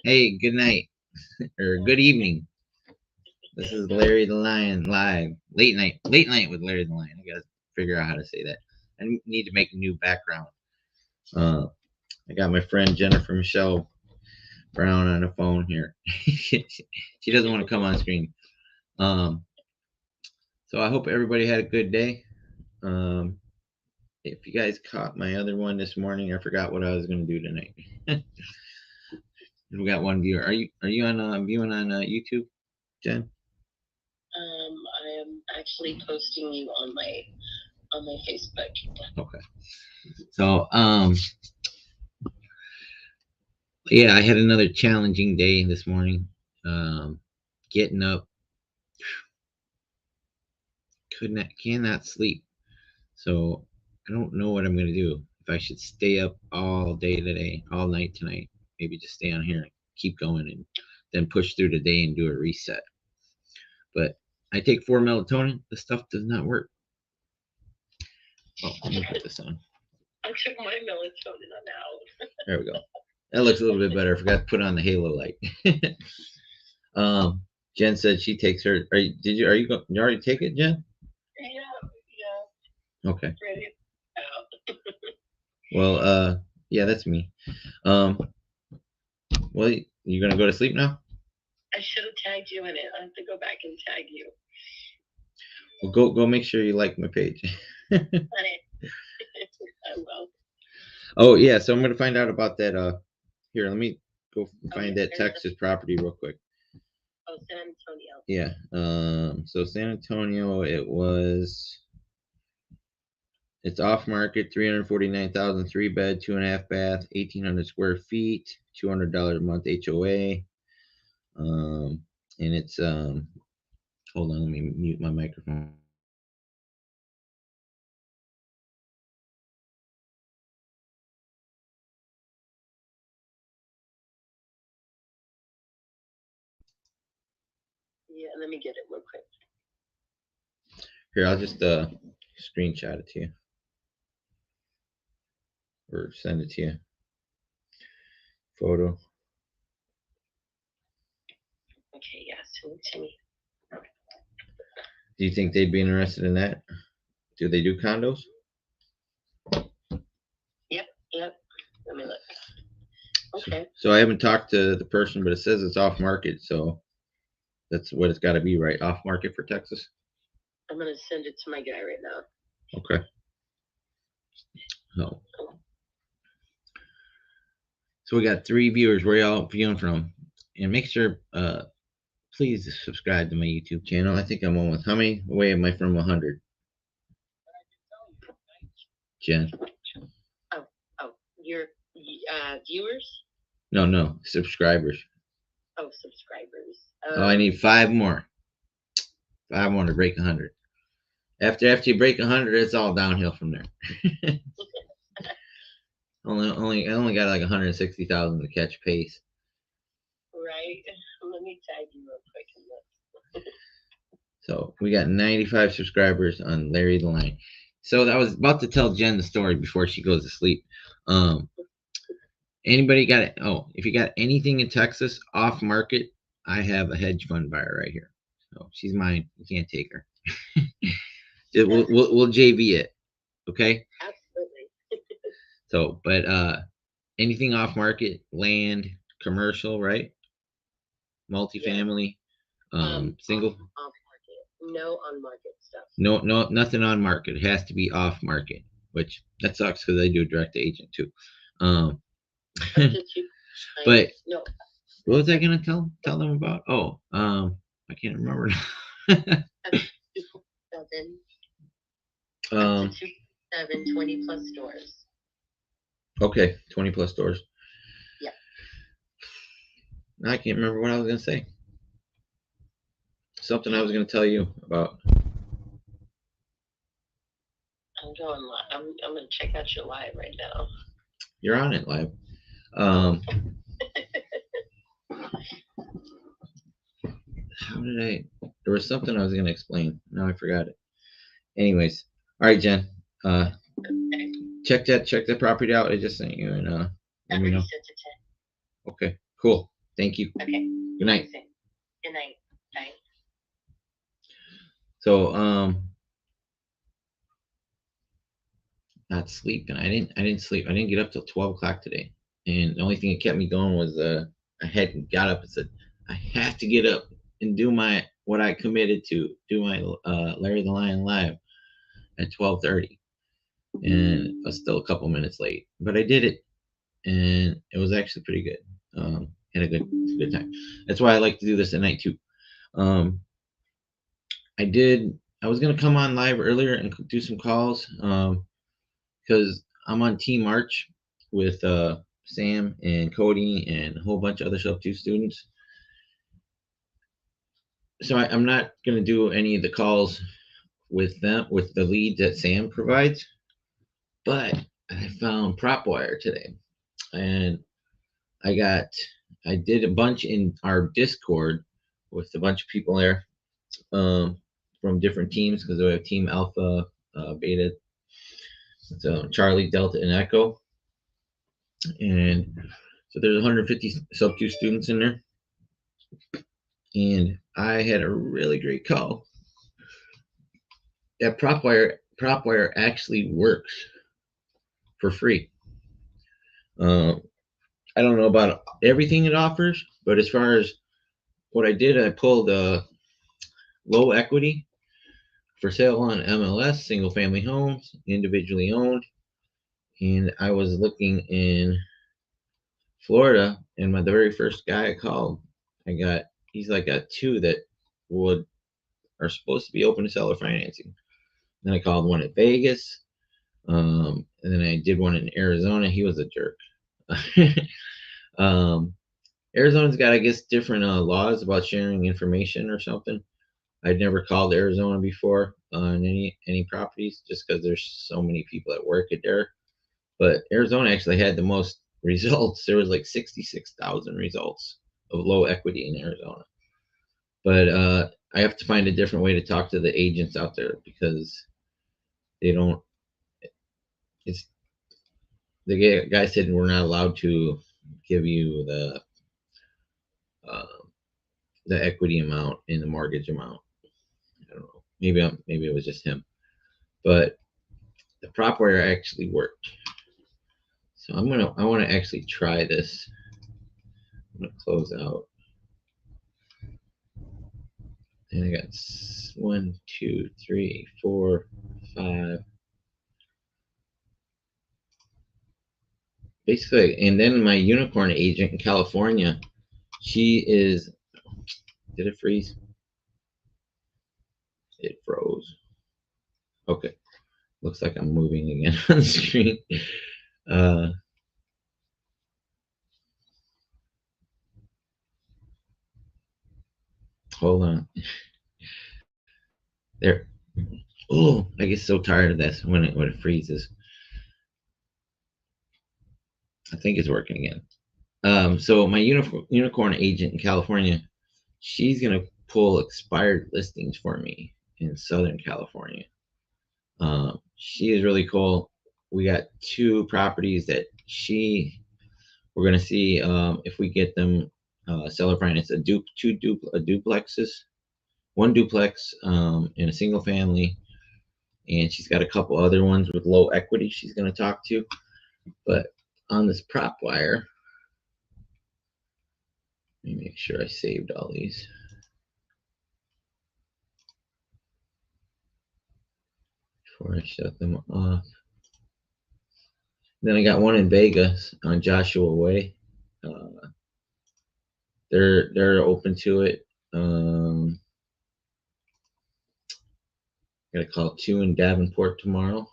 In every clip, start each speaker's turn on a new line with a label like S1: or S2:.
S1: Hey, good night or good evening. This is Larry the Lion live. Late night with Larry the Lion. I gotta figure out how to say that. I need to make a new background. Uh, I got my friend Jennifer Michelle Brown on the phone here. She doesn't want to come on screen. Um, so I hope everybody had a good day. Um, if you guys caught my other one this morning, I forgot what I was going to do tonight. We got one viewer. Are you on viewing on YouTube, Jen?
S2: I am actually posting you on my Facebook.
S1: Okay. So yeah, I had another challenging day this morning. Getting up, cannot sleep. So I don't know what I'm gonna do. If I should stay up all day today, all night tonight, maybe just stay on here and keep going, and then push through the day and do a reset. But I take 4 melatonin. The stuff does not work. Oh, let me put this on.
S2: I took my melatonin on now.
S1: There we go. That looks a little bit better. I forgot to put on the halo light. Jen said she takes her. You already take it, Jen?
S2: Yeah.
S1: Okay.
S2: Ready out.
S1: Well, yeah, that's me. Well, you gonna go to sleep now?
S2: I should have tagged you in it. I have to go back and tag you.
S1: Well, go make sure you like my page.
S2: I will.
S1: Oh yeah, so I'm gonna find out about that. Here, let me go find that Texas property real quick.
S2: Oh, San Antonio.
S1: Yeah. So San Antonio, it's off market, 349,000, 3-bed, 2.5 bath, 1,800 square feet, $200 a month HOA. And it's hold on, let me mute my microphone.
S2: Yeah, let me get it real quick.
S1: Here, I'll just screenshot it to you or send it to you. Photo.
S2: Okay, yeah, send it to me.
S1: Do you think they'd be interested in that? Do they do condos?
S2: Yep. Let me look. Okay.
S1: So I haven't talked to the person, but it says it's off market, so that's what it's got to be, right? Off market for Texas.
S2: I'm gonna send it to my guy right now.
S1: Okay. Oh. So we got 3 viewers. Where y'all viewing from? And make sure, please subscribe to my YouTube channel. I think I'm almost. How many away am I from 100? Jen.
S2: Oh, your viewers?
S1: No, subscribers.
S2: Oh, subscribers.
S1: Oh, I need 5 more. 5 more to break 100. After you break 100, it's all downhill from there. I only got like 160,000 to catch pace.
S2: Right. Let me tag you real quick.
S1: So we got 95 subscribers on Larry the Lion. So I was about to tell Jen the story before she goes to sleep. Anybody got it? Oh, if you got anything in Texas off market, I have a hedge fund buyer right here. So she's mine. You can't take her. we'll JV it. Okay.
S2: Absolutely.
S1: So, but anything off market, land, commercial, right? Multifamily, single.
S2: Off market. No on market stuff.
S1: No, nothing on market. It has to be off market, which that sucks because I do direct to agent too. But no. What was I gonna tell them about? Oh, I can't remember.
S2: 20 plus stores.
S1: Okay, 20 plus stores.
S2: Yeah.
S1: I can't remember what I was gonna say. Something I was gonna tell you about.
S2: I'm going live. I'm gonna check out your live right now.
S1: You're on it live. How did I? There was something I was gonna explain. Now I forgot it. Anyways, all right, Jen. Okay. Check that property out. I just sent you, and let me know. Okay, cool. Thank you.
S2: Okay.
S1: Good night.
S2: Good night. Bye.
S1: So not sleeping. I didn't sleep. I didn't get up till 12 o'clock today. And the only thing that kept me going was I had got up and said, I have to get up and do my what I committed to, do my Larry the Lion live at 12:30. And I was still a couple minutes late. But I did it, and it was actually pretty good. Had a good time. That's why I like to do this at night too. Um I was gonna come on live earlier and do some calls. Because I'm on Team March with Sam and Cody and a whole bunch of other Sub 2 students. So I'm not going to do any of the calls with them, with the lead that Sam provides. But I found PropWire today. And I did a bunch in our Discord with a bunch of people there from different teams, because we have Team Alpha, Beta, so Charlie, Delta, and Echo. And so there's 150 Sub 2 students in there. And I had a really great call. That PropWire actually works for free. I don't know about everything it offers, but as far as what I did, I pulled low equity for sale on MLS, single family homes, individually owned. And I was looking in Florida, and the very first guy I called, he's like got two that are supposed to be open to seller financing. Then I called one at Vegas, and then I did one in Arizona. He was a jerk. Arizona's got, I guess, different laws about sharing information or something. I'd never called Arizona before on any properties, just because there's so many people that work at there. But Arizona actually had the most results. There was like 66,000 results of low equity in Arizona. But I have to find a different way to talk to the agents out there, because they don't. It's the guy said we're not allowed to give you the equity amount and the mortgage amount. I don't know. Maybe it was just him, but the PropWire actually worked. So I want to actually try this. I'm gonna close out, and I got 1, 2, 3, 4, 5. Basically, and then my unicorn agent in California, she is. Did it freeze? It froze. Okay. Looks like I'm moving again on the screen. Hold on. There. Oh, I get so tired of this when it freezes. I think it's working again. So my unicorn agent in California, she's gonna pull expired listings for me in Southern California. She is really cool. We got 2 properties that we're gonna see if we get them seller finance, two duplexes, 1 duplex in a single family, and she's got a couple other ones with low equity she's gonna talk to. But on this PropWire, let me make sure I saved all these. Before I shut them off. Then I got one in Vegas on Joshua Way. They're open to it. Gotta call 2 in Davenport tomorrow.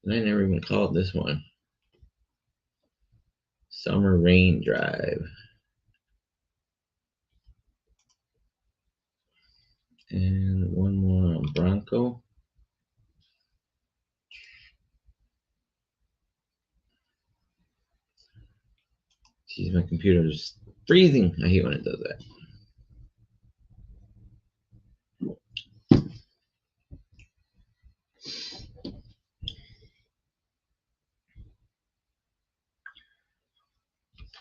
S1: And I never even called this one. Summer Rain Drive. And one more on Bronco. Geez, my computer's freezing. I hate when it does that.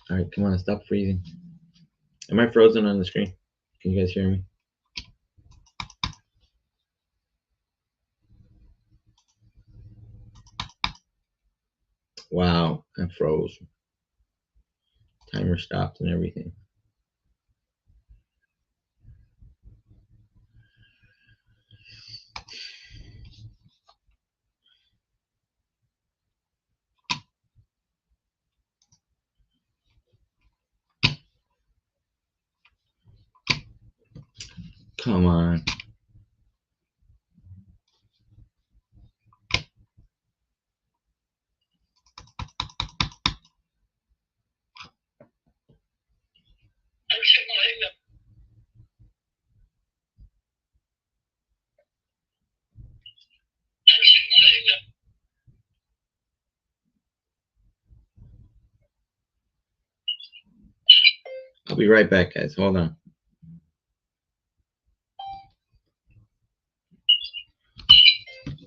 S1: All right, come on, stop freezing. Am I frozen on the screen? Can you guys hear me? Wow, I froze. Timer stopped and everything. Come on. I'll be right back, guys. Hold on.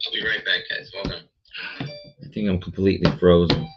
S1: I'll be right back, guys. Hold on. I think I'm completely frozen.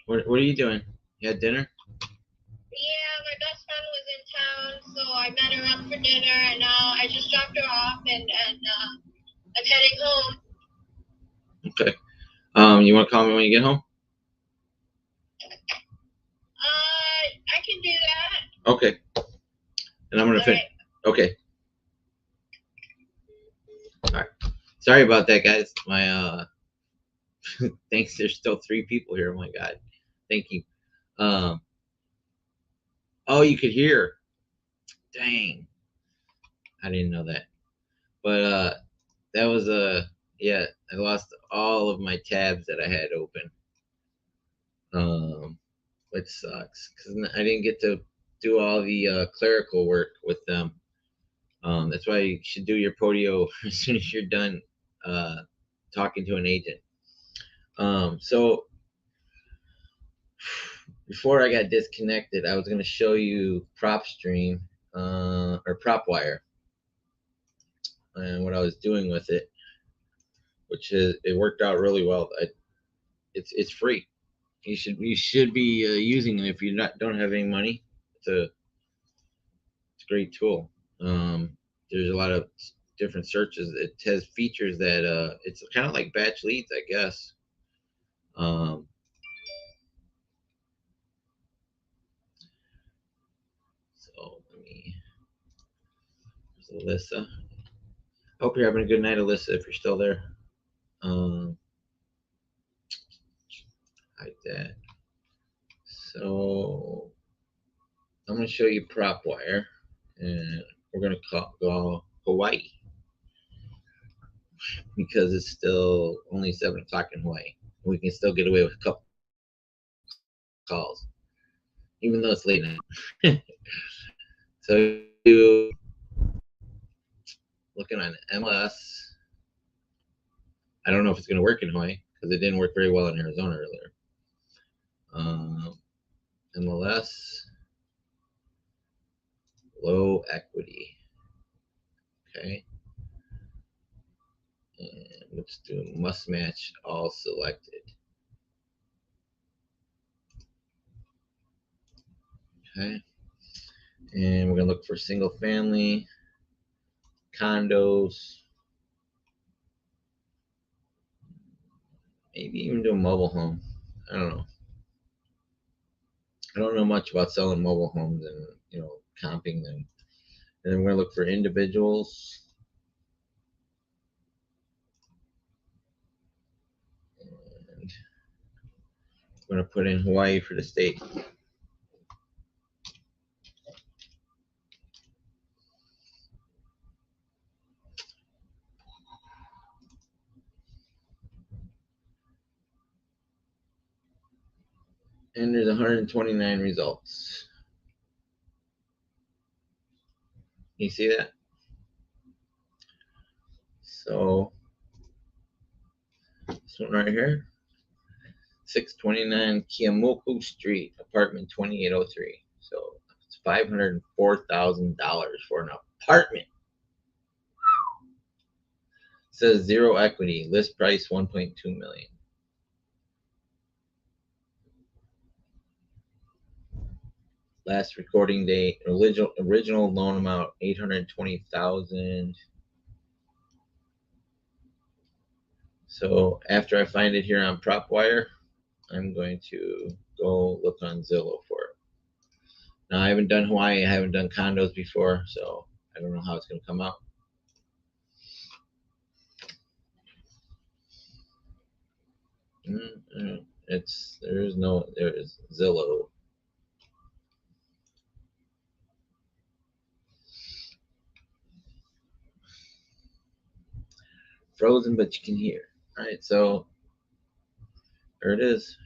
S1: What are you doing? You had dinner?
S2: Yeah, my best friend was in town, so I met her up for dinner, and now I just dropped her off, and I'm heading home.
S1: Okay. You want to call me when you get home?
S2: I can do that.
S1: Okay. And I'm gonna finish.
S2: Alright.
S1: Okay. All right. Sorry about that, guys. My thanks. There's still 3 people here. Oh my God. Thank you. Um. Oh, you could hear. Dang. I didn't know that. But that was yeah. I lost all of my tabs that I had open. Which sucks because I didn't get to do all the clerical work with them. That's why you should do your podio as soon as you're done uh, talking to an agent. So before I got disconnected, I was going to show you PropStream or PropWire and what I was doing with it, which is it worked out really well. It's free. You should be using it if you don't have any money. It's a great tool. There's a lot of different searches. It has features that it's kind of like batch leads, I guess. Um, so let me. There's Alyssa. Hope you're having a good night, Alyssa. If you're still there, um, like that. So I'm gonna show you PropWire, and we're gonna go Hawaii because it's still only 7 o'clock in Hawaii. We can still get away with a couple calls, even though it's late night. So you looking on MLS. I don't know if it's gonna work in Hawaii because it didn't work very well in Arizona earlier. MLS low equity. Okay. And let's do must match all selected. Okay. And we're gonna look for single family, condos, maybe even do a mobile home. I don't know. I don't know much about selling mobile homes and comping them. And then we're gonna look for individuals. And we're gonna put in Hawaii for the state. And there's 129 results. You see that? So this one right here, 629 Keeaumoku Street, apartment 2803. So it's $504,000 for an apartment. It says zero equity, list price 1.2 million. Last recording date, original loan amount 820,000. So after I find it here on PropWire, I'm going to go look on Zillow for it. Now I haven't done Hawaii, I haven't done condos before, so I don't know how it's going to come out. There is Zillow. Frozen, but you can hear. All right, so there it is.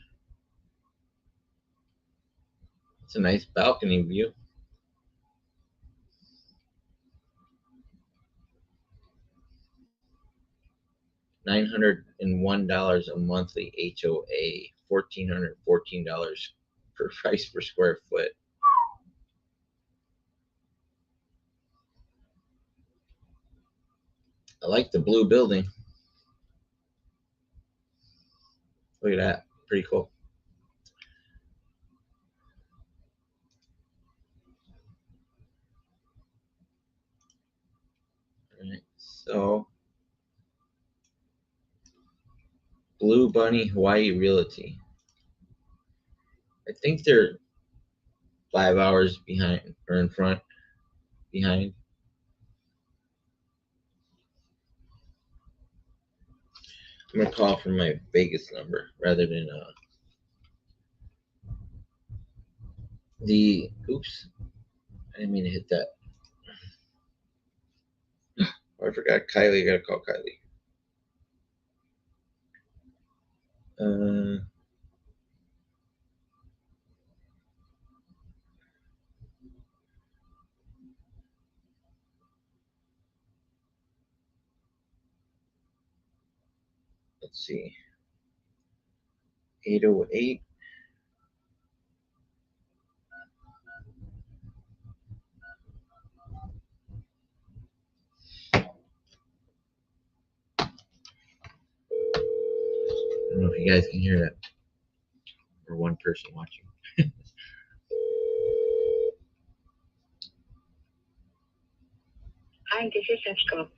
S1: It's a nice balcony view. $901 a monthly HOA, $1,414 per price per square foot. I like the blue building. Look at that, pretty cool. So, Blue Bunny Hawaii Realty. I think they're 5 hours behind or in front, behind. I'm gonna call from my Vegas number rather than the. Oops, I didn't mean to hit that. Oh, I forgot Kylie. I gotta call Kylie. Let's see. 808. I don't know if you guys can hear that. Or one person watching.
S2: Hi, this is Sachko.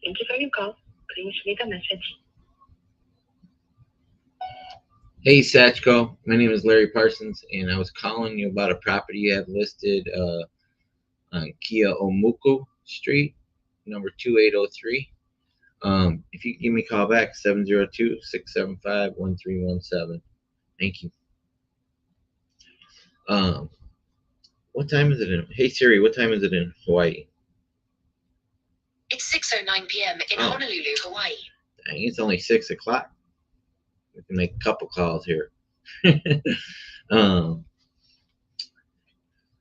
S2: Thank you for your call. Please leave a message.
S1: Hey Sachko, my name is Larry Parsons, and I was calling you about a property you have listed on Keaumoku Street, number 2803. If you could give me a call back, 702-675-1317. Thank you. What time is it in? Hey Siri, what time is it in Hawaii?
S3: It's 6:09 p.m. in Honolulu, Hawaii.
S1: Dang, it's only 6 o'clock. We can make a couple calls here. I'm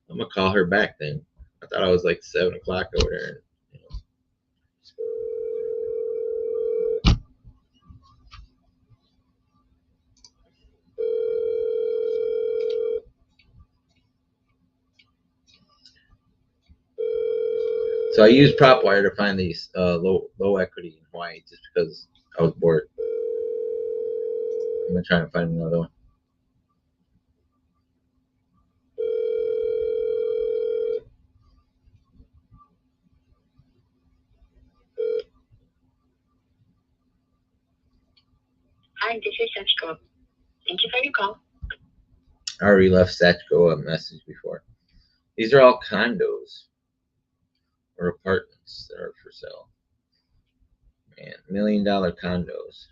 S1: gonna call her back then. I thought I was like 7 o'clock over there. So I used PropWire to find these low equity in Hawaii just because I was bored. I'm gonna try and find another one.
S2: Hi, this is Sachko. Thank you for your call.
S1: I already left Sachko a message before. These are all condos or apartments that are for sale. Man, $1 million condos.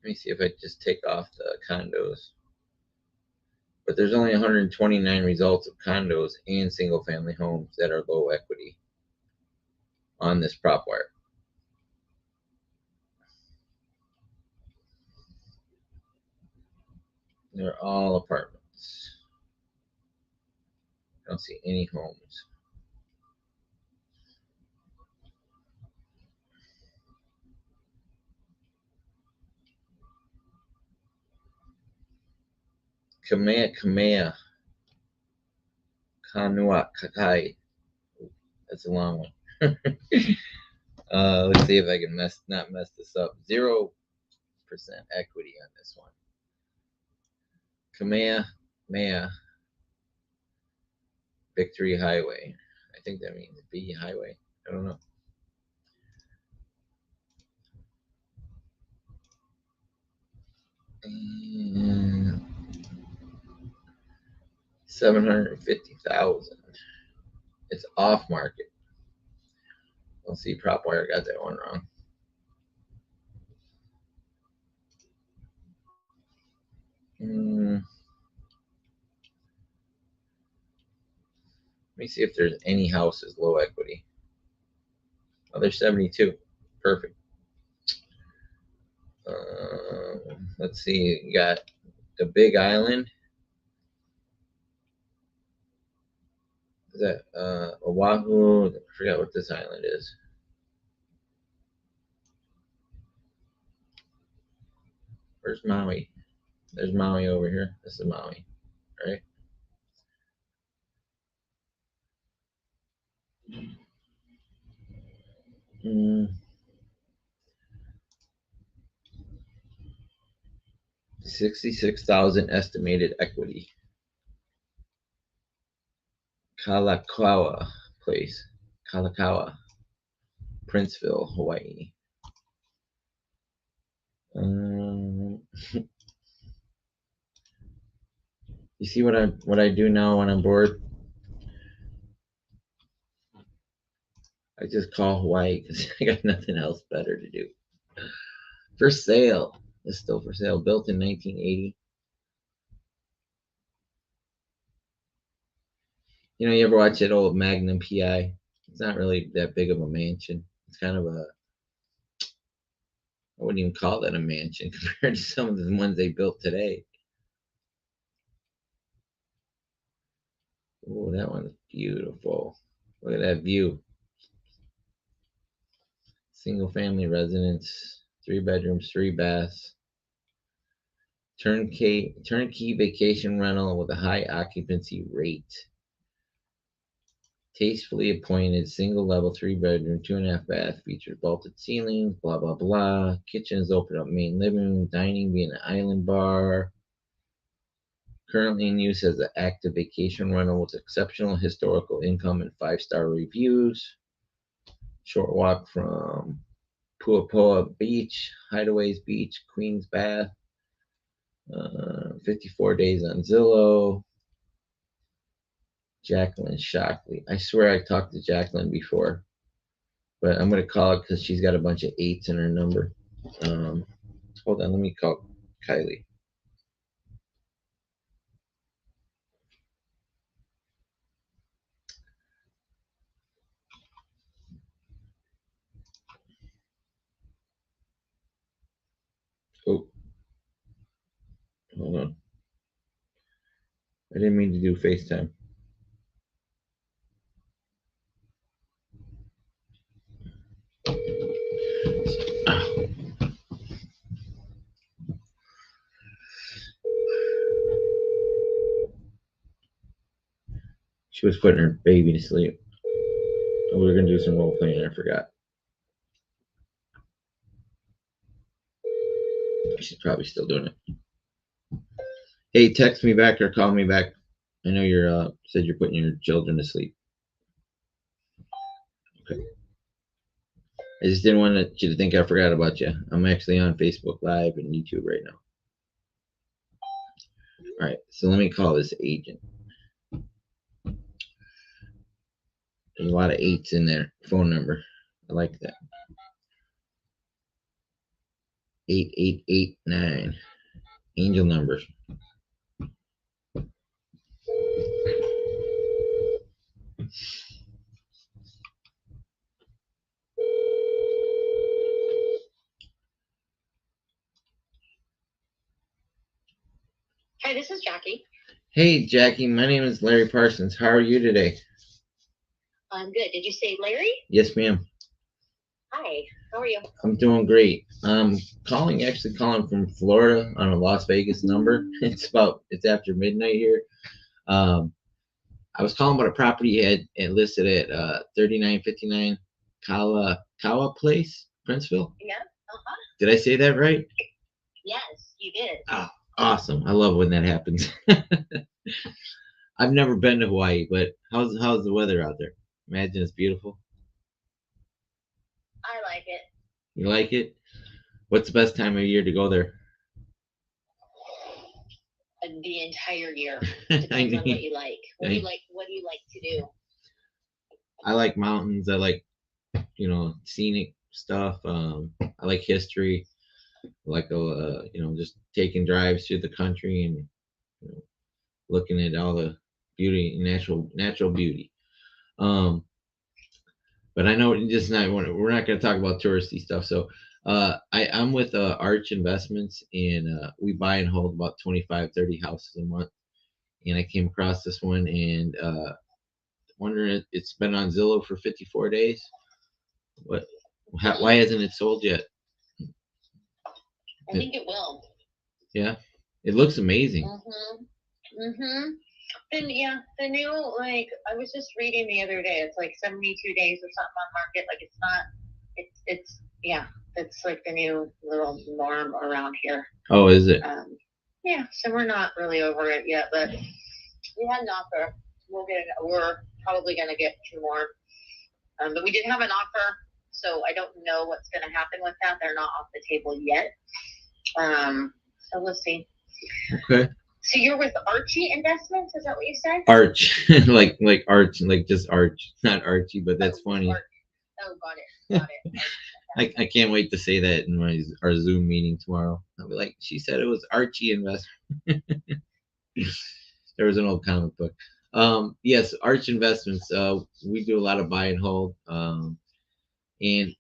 S1: Let me see if I just take off the condos. But there's only 129 results of condos and single family homes that are low equity on this PropWire. They're all apartments. I don't see any homes. Kamehameha. Kanua Kakai. That's a long one. Let's see if I can not mess this up. 0% equity on this one. Kamehameha Victory Highway. I think that means B Highway. I don't know. And 750,000. It's off market. Let's see, PropWire got that one wrong. Let me see if there's any houses low equity. Oh, there's 72. Perfect. Let's see. You got the Big Island. Is that Oahu? I forgot what this island is. Where's Maui? There's Maui over here. This is Maui, right? Mm. 66,000 estimated equity. Kalakaua place. Kalakaua. Princeville, Hawaii. You see what I do now when I'm bored? I just call Hawaii because I got nothing else better to do. For sale. It's still for sale. Built in 1980. You know, you ever watch that old Magnum PI? It's not really that big of a mansion. It's kind of a, I wouldn't even call that a mansion compared to some of the ones they built today. Oh, that one's beautiful. Look at that view. Single family residence, 3 bedrooms, 3 baths. Turnkey vacation rental with a high occupancy rate. Tastefully appointed, single level, 3 bedroom, 2.5 bath, features vaulted ceilings, blah blah blah. Kitchen is open up main living room, dining being an island bar. Currently in use as an active vacation rental with exceptional historical income and 5-star reviews. Short walk from Puapoa Beach, Hideaways Beach, Queens Bath. 54 days on Zillow. Jacqueline Shockley. I swear I talked to Jacqueline before, but I'm gonna call it because she's got a bunch of 8s in her number. Hold on, let me call Kylie. Oh, hold on. I didn't mean to do FaceTime. She was putting her baby to sleep. We were gonna do some role playing and I forgot. She's probably still doing it. Hey, text me back or call me back. I know you're said you're putting your children to sleep. Okay. I just didn't want you to think I forgot about you. I'm actually on Facebook Live and YouTube right now. All right, so let me call this agent. There's a lot of 8s in there. Phone number. I like that. 8889. Angel numbers.
S3: Hi, this is Jackie.
S1: Hey, Jackie. My name is Larry Parsons. How are you today?
S3: I'm good. Did you say Larry?
S1: Yes, ma'am.
S3: Hi, how are you?
S1: I'm doing great. Actually calling from Florida on a Las Vegas number. It's after midnight here. I was calling about a property you had listed at 3959 Kawa Place, Princeville.
S3: Yeah.
S1: Did I say that right?
S3: Yes, you did.
S1: Oh, awesome. I love when that happens. I've never been to Hawaii, but how's the weather out there? Imagine it's beautiful.
S3: I like it.
S1: You like it? What's the best time of year to go there?
S3: The entire year.
S1: I
S3: Depends on what
S1: mean,
S3: you like. What do you like? What do you like to do?
S1: I like mountains. I like, scenic stuff. I like history. I like, just taking drives through the country and looking at all the beauty, natural beauty. But I know just not. We're not going to talk about touristy stuff. So, I'm with Arch Investments, and we buy and hold about 25, 30 houses a month. And I came across this one, and wondering, it's been on Zillow for 54 days. Why hasn't it sold yet?
S3: I think it will.
S1: Yeah, it looks amazing.
S3: And yeah, the new, like, I was just reading the other day, it's like 72 days or something on market. Like, it's not, it's like the new little norm around here.
S1: Oh, is it?
S3: Yeah, so we're not really over it yet, but we had an offer. We're probably going to get 2 more. But we did have an offer So I don't know what's going to happen with that. They're not off the table yet. So we'll see.
S1: Okay.
S3: So you're with Archie Investments, is that what you said?
S1: Arch, like Arch, like just Arch, not Archie, but that's funny.
S3: Arch. Oh, got it.
S1: I can't wait to say that in our Zoom meeting tomorrow. I'll be like, she said it was Archie Investment. There was an old comic book. Yes, Arch Investments. We do a lot of buy and hold. And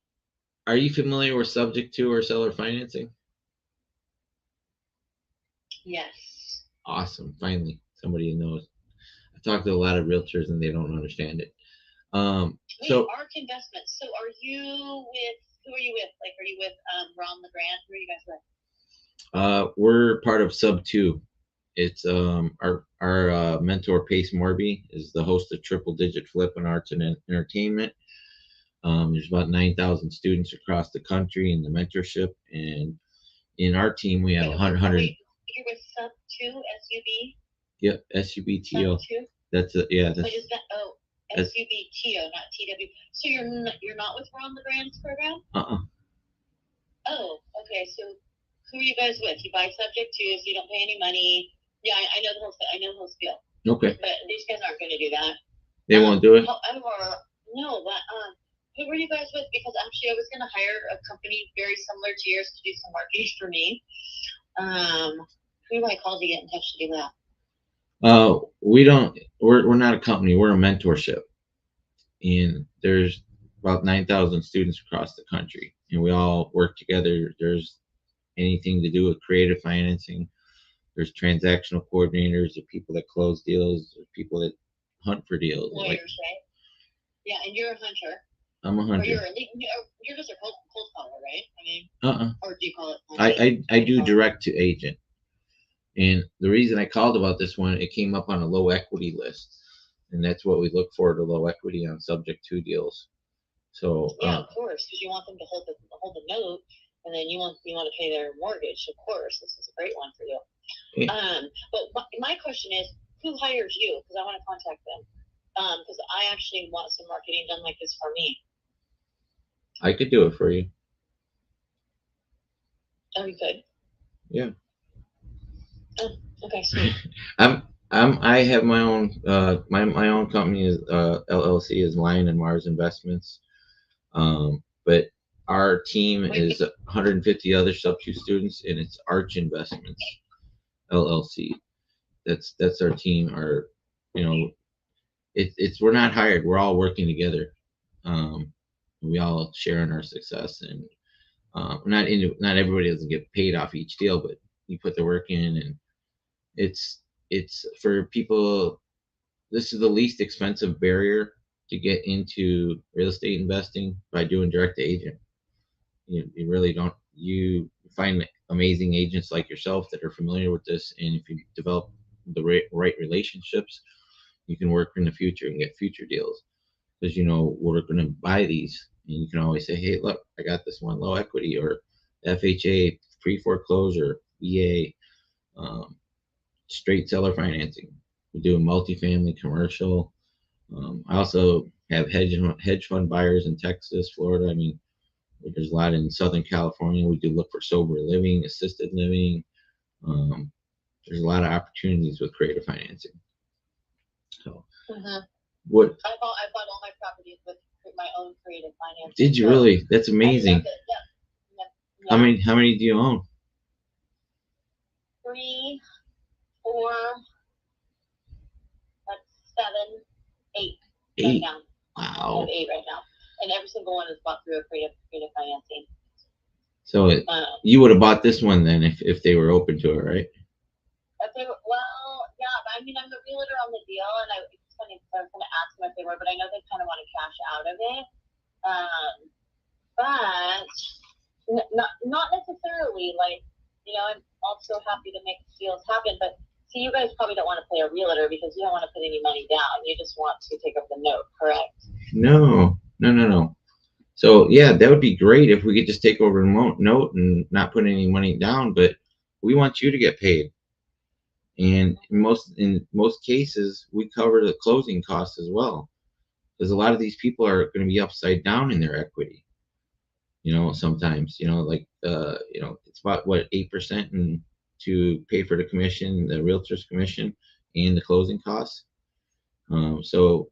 S1: are you familiar with subject to or seller financing?
S3: Yes.
S1: Awesome. Finally, somebody who knows. I talked to a lot of realtors and they don't understand it. So
S3: Arch Investments. So are you with? Who are you with? Like, are you with Ron LeGrand? Who are you guys with?
S1: we're part of Sub 2. It's our mentor Pace Morby is the host of Triple Digit Flip and Arts and Entertainment. There's about 9,000 students across the country in the mentorship, and in our team we have 100.
S3: You're with Sub 2 SUB.
S1: Yep, SUBTO.
S3: Sub 2.
S1: That's it. Yeah. That's,
S3: what is that? Oh, SUBTO, not TW. So you're not with Ron LeGrand's program? Oh, okay. So who are you guys with? You buy subject to, so you don't pay any money. Yeah, I know the whole spiel.
S1: Okay.
S3: But these guys aren't going to do that.
S1: They won't do it.
S3: However, no, but who were you guys with? Because actually, I was going to hire a company very similar to yours to do some marketing for me. Who do I call to get in touch to do that?
S1: We don't. We're not a company. We're a mentorship, and there's about 9,000 students across the country, and we all work together. There's anything to do with creative financing. There's transactional coordinators, there's people that close deals, there's people that hunt for deals.
S3: Lawyers, right? Yeah, and you're a hunter.
S1: I'm a hunter.
S3: You're just a cold caller, right? I mean, or do you call it?
S1: I do direct to agent. And the reason I called about this one, it came up on a low equity list, and that's what we look for, the low equity on subject to deals. So
S3: yeah, of course, because you want them to hold the note, and then you want to pay their mortgage. Of course, this is a great one for you. Yeah. But my question is, who hires you? Because I want to contact them. Because I actually want some marketing done like this for me.
S1: I could do it for you.
S3: Oh, you could?
S1: Yeah.
S3: Oh, okay, sweet.
S1: I have my own my own company is LLC is Lion and Mars Investments. But our team is 150 other sub 2 students, and it's Arch Investments LLC. That's our team. Our, it's we're not hired. We're all working together. We all share in our success, and not everybody doesn't get paid off each deal, but you put the work in, and it's for people. This is the least expensive barrier to get into real estate investing by doing direct to agent. You really don't. You find amazing agents like yourself that are familiar with this, and if you develop the right relationships, you can work in the future and get future deals, because we're going to buy these, and you can always say, hey, look, I got this one low equity, or FHA, pre-foreclosure, VA, straight seller financing. We do multifamily, commercial. I also have hedge fund buyers in Texas, Florida. I mean, there's a lot in Southern California. We do look for sober living, assisted living. There's a lot of opportunities with creative financing. So, what?
S3: I bought all my properties with my own creative financing.
S1: Did you really? That's amazing. Yeah. How many do you own?
S3: 3, 4, that's 7, 8.
S1: 8.
S3: Right now.
S1: Wow.
S3: I have 8 right now, and every single one is bought through a creative financing.
S1: So you would have bought this one then if they were open to it, right?
S3: Yeah, but I mean, I'm the realtor on the deal, and I was going to ask them if they were, but I know they kind of want to cash out of it. But not necessarily. Like, I'm also happy to make deals happen, but see, you guys probably don't want to pay a realtor because you don't want to put any money down. You just want to take up the note, correct? No.
S1: So yeah, that would be great if we could just take over the note and not put any money down, but we want you to get paid. And in most cases, we cover the closing costs as well, because a lot of these people are going to be upside down in their equity. You know, sometimes, you know, like, you know, it's about what, 8% and to pay for the commission, the realtor's commission and the closing costs. So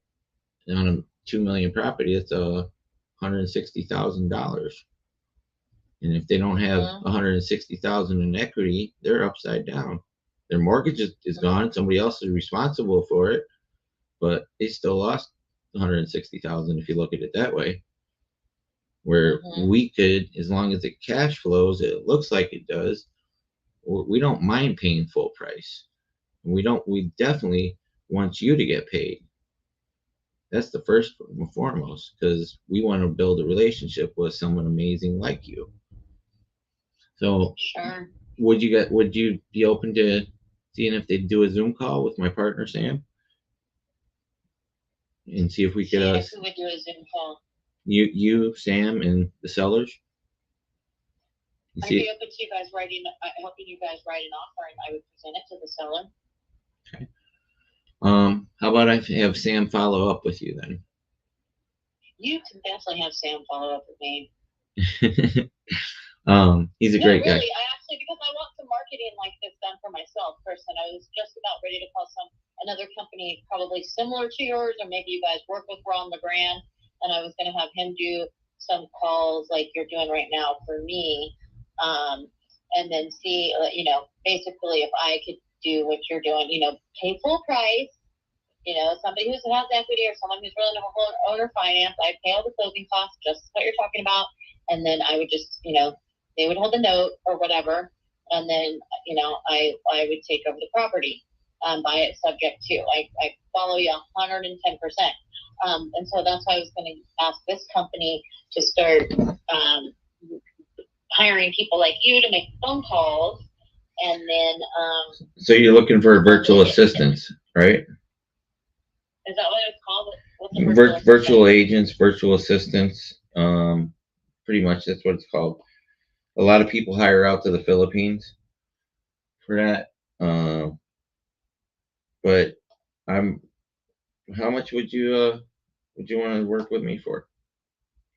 S1: on a 2 million property, it's $160,000. And if they don't have
S3: Mhm.
S1: 160,000 in equity, they're upside down. Their mortgage is gone. Somebody else is responsible for it, but they still lost 160,000 if you look at it that way. Where
S3: Mhm.
S1: we could, as long as it cash flows, it looks like it does. We don't mind paying full price. We don't. We definitely want you to get paid. That's the first and foremost, because we want to build a relationship with someone amazing like you. So
S3: Sure.
S1: would you be open to seeing if they do a Zoom call with my partner Sam and see if we could
S3: See if we would do a Zoom call.
S1: you Sam and the sellers and
S3: I'd
S1: see.
S3: be open to you guys helping you guys write an offer, and I would present it to the seller.
S1: Okay. How about I have Sam follow up with you then?
S3: You can definitely have Sam follow up with me.
S1: He's a
S3: No,
S1: great
S3: really,
S1: guy.
S3: I actually, because I want some marketing like this done for myself first, and I was just about ready to call another company probably similar to yours, or maybe you guys work with Ron LeGrand, and I was going to have him do some calls like you're doing right now for me, and then see, you know, basically if I could do what you're doing, you know, pay full price. You know, somebody who has equity or someone who's willing to hold owner finance, I pay all the closing costs, just what you're talking about, and then I would just, you know, they would hold the note or whatever, and then, you know, I would take over the property, buy it subject to. I follow you 110%. And so that's why I was going to ask this company to start hiring people like you to make phone calls, and then.
S1: So you're looking for virtual assistants, right?
S3: Is that what it's called? What's
S1: Virtual agents, virtual assistants. Pretty much that's what it's called. A lot of people hire out to the Philippines for that. But I'm. How much would you want to work with me for?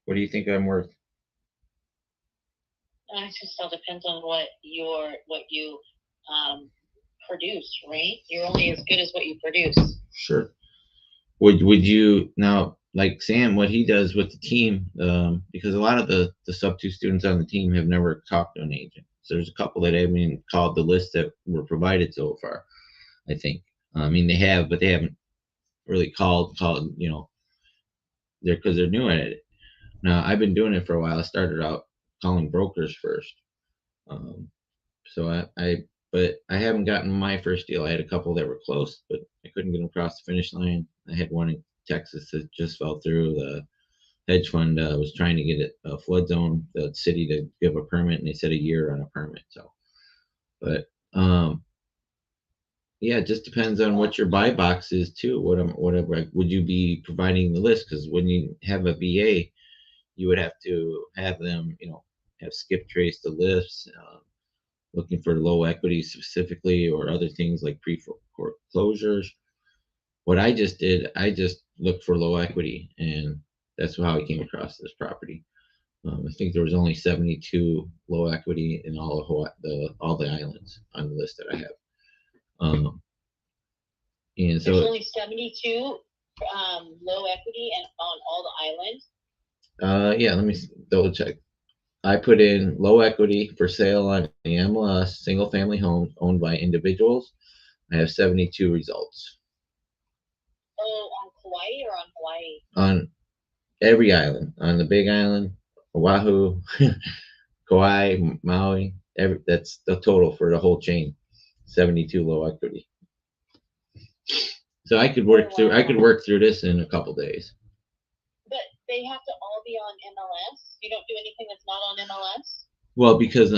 S1: What do you think I'm worth?
S3: It just all depends on what you produce, right? You're only as good as what you produce.
S1: Sure. Would you now, like Sam, what he does with the team, because a lot of the sub two students on the team have never talked to an agent. So there's a couple that haven't even called the list that were provided so far. I think. I mean, they have, but they haven't really called. You know, they're because they're new at it. Now I've been doing it for a while. I started out calling brokers first. Um, so but I haven't gotten my first deal. I had a couple that were close, but I couldn't get them across the finish line. I had one in Texas that just fell through. The hedge fund was trying to get a flood zone, the city to give a permit, and they said a year on a permit. So, but yeah, it just depends on what your buy box is too. Whatever would you be providing the list? Because when you have a VA, you would have to have them, you know, have skip trace the lists. Looking for low equity specifically or other things like pre-foreclosures. What I just did, I just looked for low equity, and that's how I came across this property. I think there was only 72 low equity in all of Hawaii, all the islands on the list that I have. And so
S3: there's only 72 low equity and on all the islands.
S1: Yeah, let me double check. I put in low equity for sale on the MLS, single family homes owned by individuals. I have 72 results.
S3: Oh, on Kauai or on Hawaii?
S1: On every island, on the Big Island, Oahu, Kauai, Maui. That's the total for the whole chain. 72 low equity. So I could work through. I could work through this in a couple days.
S3: But they have to all be on MLS. You don't do anything that's not on MLS.
S1: Well, because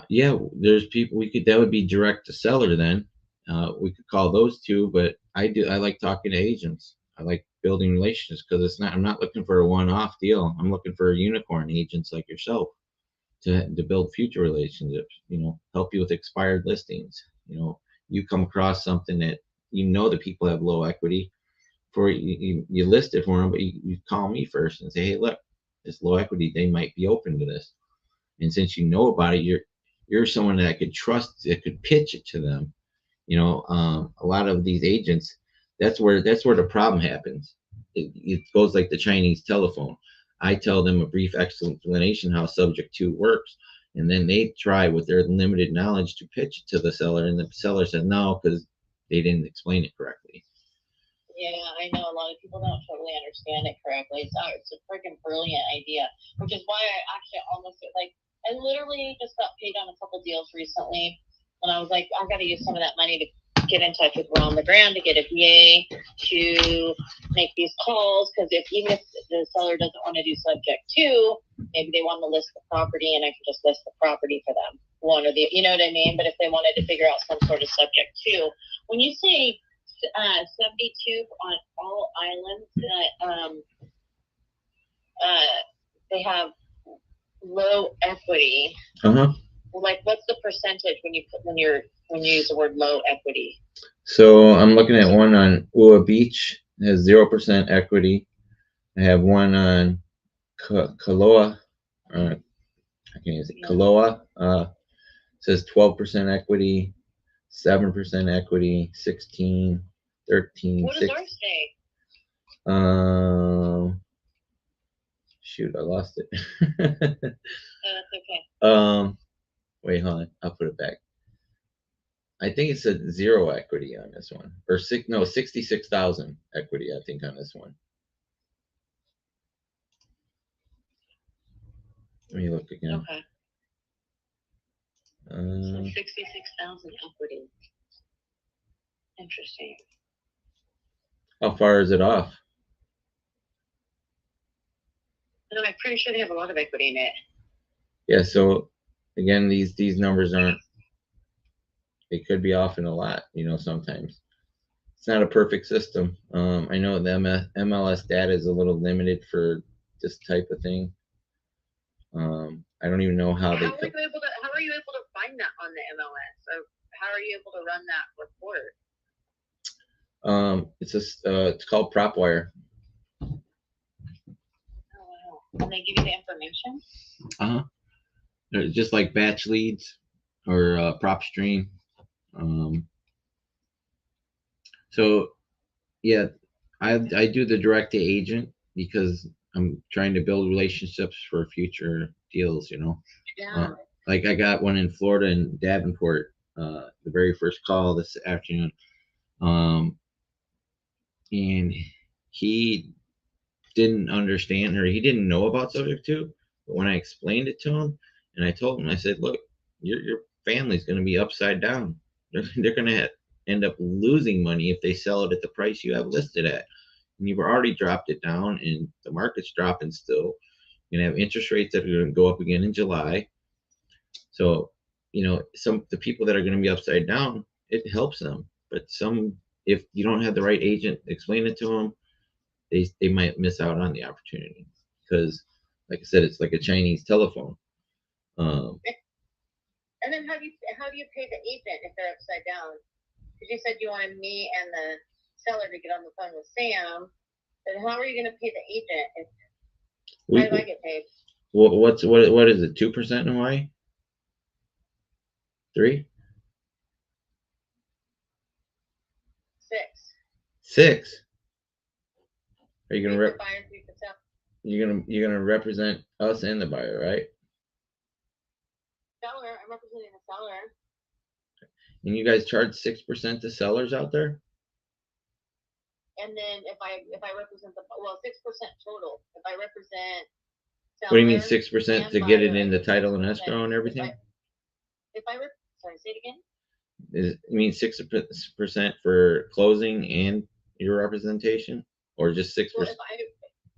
S1: yeah, there's people we could that would be direct to seller then. We could call those two, but I like talking to agents. I like building relationships because I'm not looking for a one-off deal. I'm looking for unicorn agents like yourself to build future relationships, you know, help you with expired listings. You know, you come across something that you know that people have low equity for you list it for them, but you call me first and say, hey, look, this low equity, they might be open to this. And since you know about it, you're someone that could trust, that could pitch it to them. A lot of these agents, that's where the problem happens. It goes like the Chinese telephone. I tell them a brief explanation how subject to works, and then they try with their limited knowledge to pitch it to the seller, and the seller says no because they didn't explain it correctly.
S3: Yeah, I know a lot of people don't totally understand it correctly. It's a freaking brilliant idea, which is why I actually almost I literally just got paid on a couple deals recently, and I was like, I got to use some of that money to get in touch with Ron LeGrand to get a VA to make these calls, because even if the seller doesn't want to do subject to, maybe they want to list the property and I can just list the property for them, one or the, you know what I mean? But if they wanted to figure out some sort of subject to, when you say 72 on all islands that they have low equity. Like, what's the percentage when you use the word low equity?
S1: So I'm looking at one on Ua Beach, it has 0% equity. I have one on Kaloa, Kaloa, says 12% equity, 7% equity, 16, 13.
S3: What does ours say?
S1: Shoot, I lost it.
S3: That's okay.
S1: Wait, hold on. I'll put it back. I think it said 0 equity on this one, or 66,000 equity. I think on this one. Let me look again.
S3: Okay. So 66,000 equity. Interesting.
S1: How far is it off?
S3: No, I'm pretty sure they have a lot of equity in it.
S1: Yeah. So again, these numbers aren't. They could be off in a lot. Sometimes it's not a perfect system. I know the MLS data is a little limited for this type of thing. I don't even know how they.
S3: How are you able to find that on the MLS? Or how are you able to run that report?
S1: It's called PropWire.
S3: Oh wow! And they give you the information.
S1: Just like Batch Leads or PropStream. So yeah, I do the direct to agent because I'm trying to build relationships for future deals.
S3: Yeah.
S1: Like I got one in Florida in Davenport, the very first call this afternoon. And he didn't understand, or he didn't know about subject to, but when I explained it to him and I told him, I said, look, your family's going to be upside down. They're going to end up losing money if they sell it at the price you have listed at. And you've already dropped it down and the market's dropping still. You're going to have interest rates that are going to go up again in July. So, the people that are going to be upside down, it helps them. But if you don't have the right agent explain it to them, they might miss out on the opportunity because, like I said, it's like a Chinese telephone.
S3: And then how do you pay the agent if they're upside down? Because you said you wanted me and the seller to get on the phone with Sam. Then how are you going to pay the agent? How do I get paid?
S1: What is it? 2% in Hawaii? 3? 6. Are you gonna you're gonna represent us and the buyer, right?
S3: Seller, I'm representing the seller.
S1: And you guys charge 6% to sellers out there?
S3: And then if I represent 6% total. If I represent seller,
S1: what do you mean 6% to get it in the title and escrow and everything?
S3: Sorry, say it again.
S1: You mean 6% for closing and your representation, or just 6%?
S3: Well,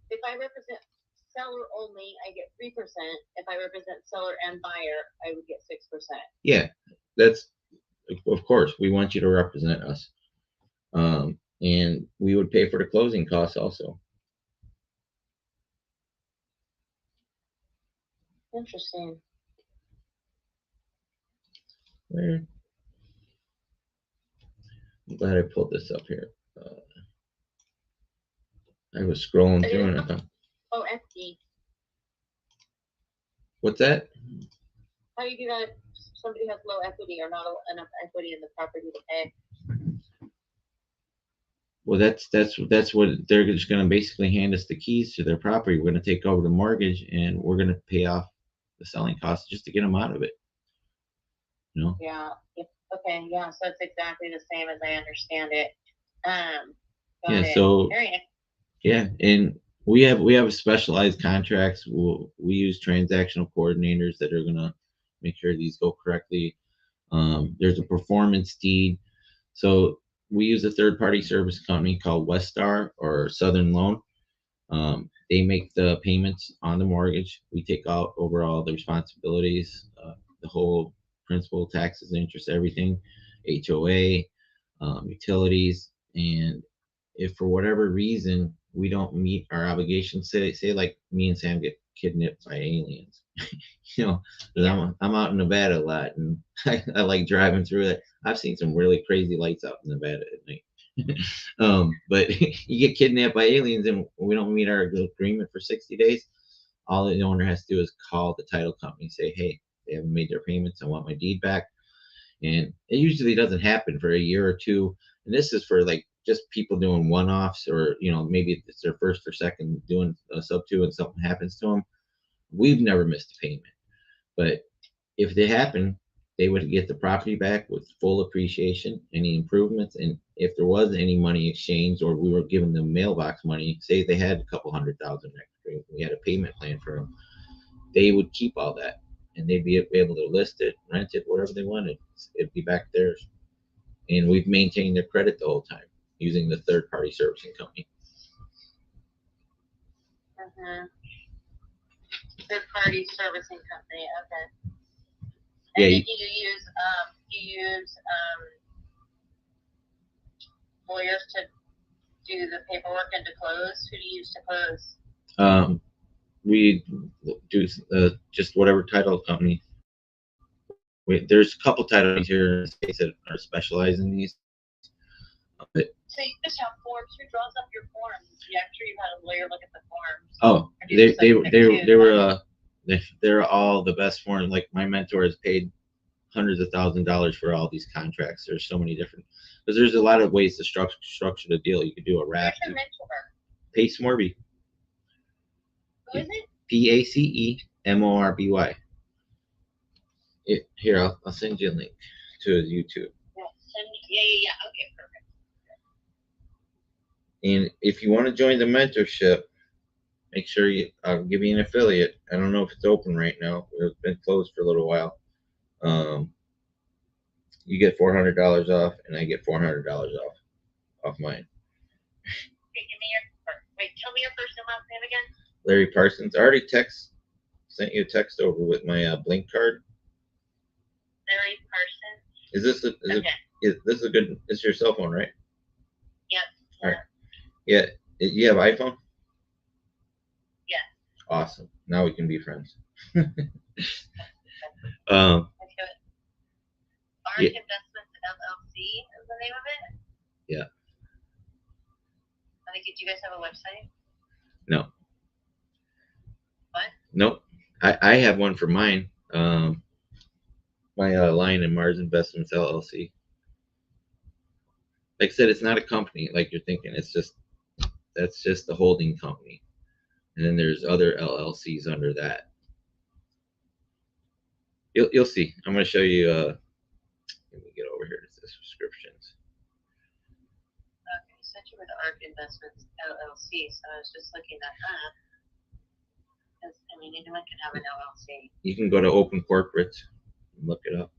S3: if I represent seller only, I get 3%. If I represent seller and buyer, I would get 6%.
S1: Yeah, that's, of course, we want you to represent us, and we would pay for the closing costs also.
S3: Interesting.
S1: Weird. I'm glad I pulled this up here. I was scrolling through and I thought,
S3: FD.
S1: What's that?
S3: How do you do that if somebody has low equity or not enough equity in the property to pay?
S1: Well, that's what they're just going to basically hand us the keys to their property. We're going to take over the mortgage and we're going to pay off the selling costs just to get them out of it. You know?
S3: Yeah. Okay. Yeah. So it's exactly the same as I understand it. Got
S1: Yeah.
S3: it.
S1: So
S3: Very nice.
S1: yeah, and we have specialized contracts. We use transactional coordinators that are going to make sure these go correctly. There's a performance deed. So we use a third-party service company called Westar or Southern Loan. They make the payments on the mortgage. We take out overall the responsibilities, the whole principal, taxes, interest, everything, HOA, utilities, and if for whatever reason we don't meet our obligations, say like me and Sam get kidnapped by aliens, you know, 'cause I'm out in Nevada a lot and I like driving through it. I've seen some really crazy lights out in Nevada at night. But you get kidnapped by aliens and we don't meet our agreement for 60 days. All the owner has to do is call the title company and say, hey, they haven't made their payments. I want my deed back. And it usually doesn't happen for a year or two. And this is for like just people doing one-offs, or maybe it's their first or second doing a sub two and something happens to them. We've never missed a payment, but if they happen, they would get the property back with full appreciation, any improvements, and if there was any money exchanged or we were giving them mailbox money, say they had a couple $100,000 extra, we had a payment plan for them, they would keep all that and they'd be able to list it, rent it, whatever they wanted. It'd be back theirs. And we've maintained their credit the whole time using the third-party servicing company.
S3: Third-party servicing company. Okay.
S1: Yeah.
S3: And you use lawyers to do the paperwork and to close. Who do you use to close?
S1: We do just whatever title company. There's a couple title companies here in the States that are specialized in these.
S3: So you just have forms. Who draws up your forms? I'm sure you had a lawyer look at the forms.
S1: Oh, they're all the best forms. Like my mentor has paid hundreds of $1,000s for all these contracts. There's so many different, because there's a lot of ways to structure the deal. You could do a wrap.
S3: Who's your mentor?
S1: Pace Morby.
S3: Who is it?
S1: PACEMORBY. Here, I'll send you a link to his YouTube.
S3: Yeah. Okay, perfect.
S1: And if you want to join the mentorship, make sure I'll give you an affiliate. I don't know if it's open right now. It's been closed for a little while. You get $400 off, and I get $400 off mine.
S3: Okay, tell me your first and last name again.
S1: Larry Parsons. I already sent you a text over with my Blink card.
S3: Larry Parsons.
S1: Is this a good? It's your cell phone, right?
S3: Yep.
S1: All right. Yeah. You have iPhone?
S3: Yeah.
S1: Awesome. Now we can be friends.
S3: ARK Investments LLC is the name of it?
S1: Yeah.
S3: Do you guys have a website?
S1: No.
S3: What?
S1: Nope. I have one for mine. My Lion and Mars Investments LLC. Like I said, it's not a company like you're thinking. That's just the holding company. And then there's other LLCs under that. You'll see. I'm going to show you. Let me get over here to the subscriptions.
S3: Okay, you said you were the ARK Investments LLC, so I was just looking that up. I mean, anyone can have an LLC.
S1: You can go to Open Corporate and look it up.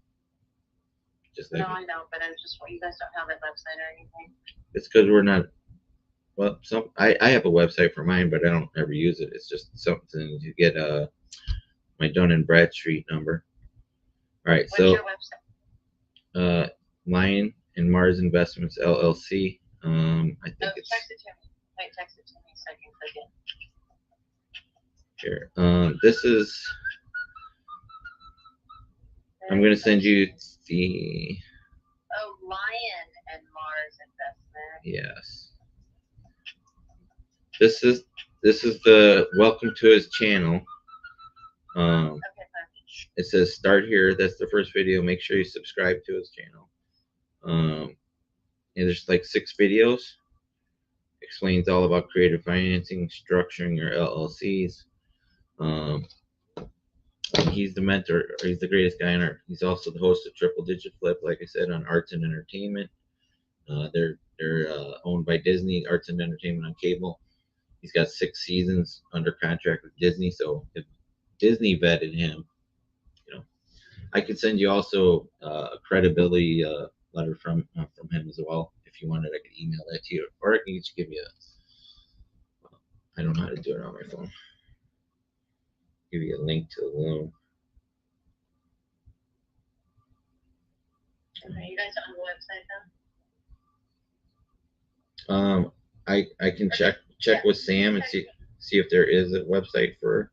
S1: Just like
S3: no, I know, but I'm just, you guys don't have a website or anything.
S1: It's because we're not. Well, I have a website for mine, but I don't ever use it. It's just something to get my Dun & Bradstreet number. All right,
S3: What's your website?
S1: Lion and Mars Investments LLC. I think it's.
S3: Text it to me. Wait, text it to me so I can click it.
S1: Here. This is. I'm gonna send you the.
S3: Oh, Lion and Mars Investment.
S1: Yes. This is the welcome to his channel.
S3: Okay.
S1: it says start here. That's the first video. Make sure you subscribe to his channel. And there's like 6 videos. Explains all about creative financing, structuring your LLCs. He's the mentor. He's the greatest guy on earth. He's also the host of Triple Digit Flip, like I said, on Arts and Entertainment. They're owned by Disney, Arts and Entertainment on cable. He's got 6 seasons under contract with Disney. So if Disney vetted him, you know, I could send you also a credibility letter from him as well. If you wanted, I could email that to you, or I can just give you I don't know how to do it on my phone. Give you a link to the loan.
S3: Okay, you guys on the website though?
S1: I can check with Sam and see if there is a website for,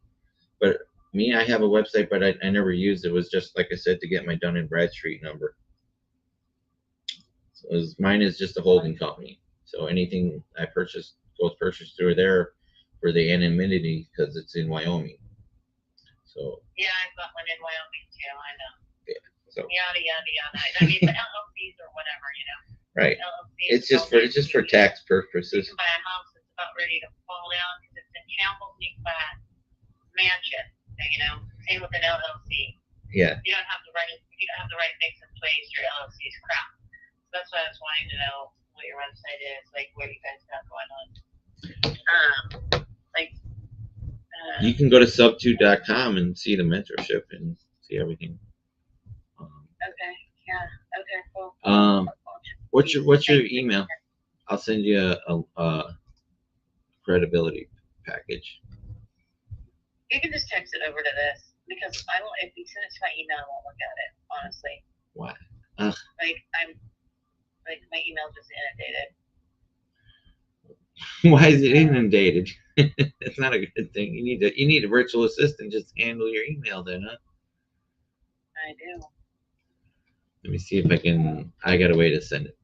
S1: but me, I have a website, but I never used it. It was just, like I said, to get my Dun and Bradstreet number. So mine is just a holding company. So anything I purchase goes purchased through there for the anonymity because it's in Wyoming. So
S3: yeah, I've got one in Wyoming too. I know.
S1: Yeah. So
S3: yada yada yada. I mean, the LLCs or whatever, you know.
S1: Right.
S3: LLCs
S1: It's just for tax purposes.
S3: You can buy a house that's about ready to fall down because it's in Campbell, you can buy a mansion. You know, same with an LLC.
S1: Yeah.
S3: You don't have the right things in place. Your LLC is crap. So that's why I was wanting to know what your website is, like what you guys got going on.
S1: You can go to sub2.com and see the mentorship and see everything.
S3: Okay. Yeah. Okay. Cool.
S1: What's your email? I'll send you a credibility package.
S3: You can just text it over to this because I won't. If you send it to my email, I won't look at it. Honestly.
S1: Why?
S3: My email just inundated.
S1: Why is it inundated? It's not a good thing. You need a virtual assistant just handle your email then, huh?
S3: I do.
S1: Let me see if I can. I got a way to send it.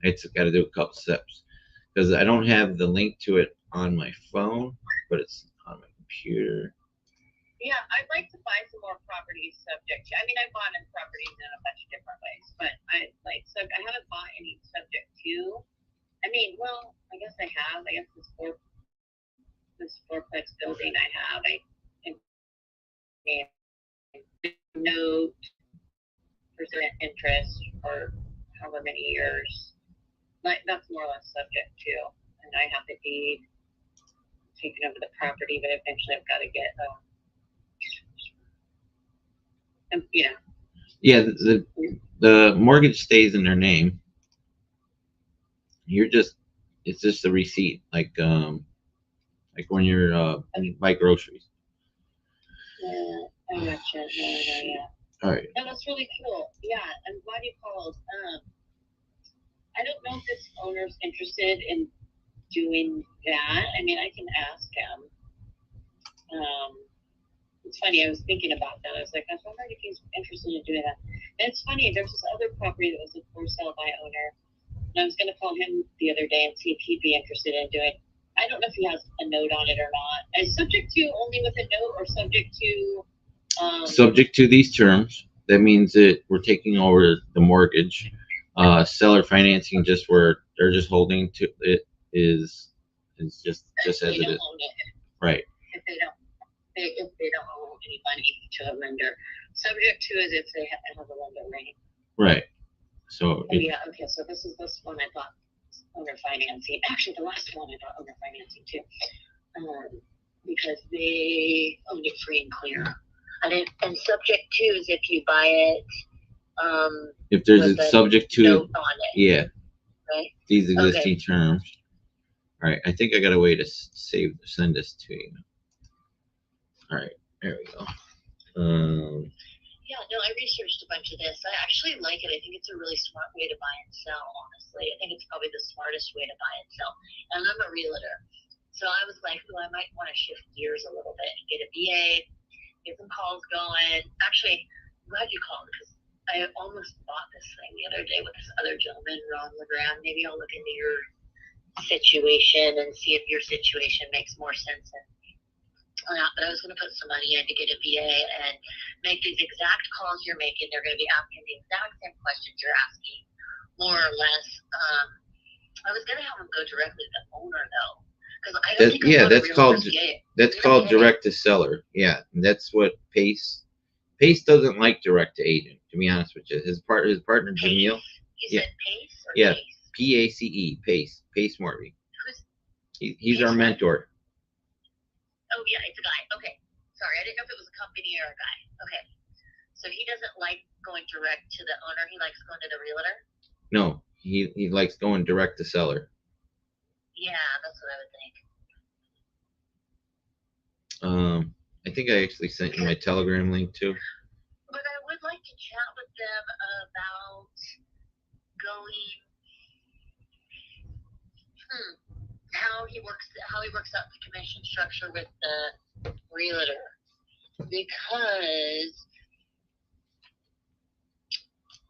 S1: It's got to do a couple steps because I don't have the link to it on my phone, but it's on my computer.
S3: Yeah, I'd like to buy some more properties subject to. I mean, I bought in properties in a bunch of different ways, but I haven't bought any subject to. I mean, well, I guess I have. I guess this fourplex building I have. Note percent interest for however many years. That's more or less subject to, and I have the deed taken over the property, but eventually I've got to get
S1: Yeah, the mortgage stays in their name. It's just a receipt, like when you're you buy groceries.
S3: Yeah, I gotcha. Yeah.
S1: All right.
S3: No, that's really cool. Yeah, I'm glad you called. I don't know if this owner's interested in doing that. I mean, I can ask him. It's funny, I was thinking about that. I was like, I was wondering if he's interested in doing that. And it's funny, there's this other property that was a for sale by owner. And I was going to call him the other day and see if he'd be interested in doing. I don't know if he has a note on it or not. Is subject to only with a note or subject to?
S1: Subject to these terms. That means that we're taking over the mortgage. Seller financing, just where they're just holding to it, is just as it is. Right.
S3: If they don't owe any money to a lender. Subject to is if they have a lender, right?
S1: Right. So
S3: okay. So this one I thought owner financing. Actually, the last one I thought owner financing too, because they owned it free and clear. And subject to is if you buy it.
S1: If there's a subject to,
S3: note on it.
S1: Yeah.
S3: Right.
S1: These existing terms. All right. I think I got a way to send this to you. All right. There we go.
S3: Yeah, no, I researched a bunch of this. I actually like it. I think it's a really smart way to buy and sell, honestly. I think it's probably the smartest way to buy and sell. And I'm a realtor. So I was like, I might want to shift gears a little bit and get a VA, get some calls going. Actually, I'm glad you called because I almost bought this thing the other day with this other gentleman, Ron LeGrand. Maybe I'll look into your situation and see if your situation makes more sense. But I was going to put some money in to get a VA and make these exact calls you're making. They're going to be asking the exact same questions you're asking, more or less. I was going to have them go directly to the owner, though, because I don't think a lot of realtors get it.
S1: That's called direct to seller. Yeah, and that's what Pace doesn't like direct to agent. To be honest with you, his partner Jamil.
S3: You said Pace or
S1: Yeah,
S3: Pace?
S1: Pace Morby.
S3: Who's
S1: He's our mentor.
S3: Oh yeah, it's a guy. Okay, sorry, I didn't know if it was a company or a guy. Okay, so he doesn't like going direct to the owner. He likes going to the realtor.
S1: No, he likes going direct to seller.
S3: Yeah, that's what I would think.
S1: I think I actually sent you my Telegram link too.
S3: But I would like to chat with them about going. How he works out the commission structure with the realtor, because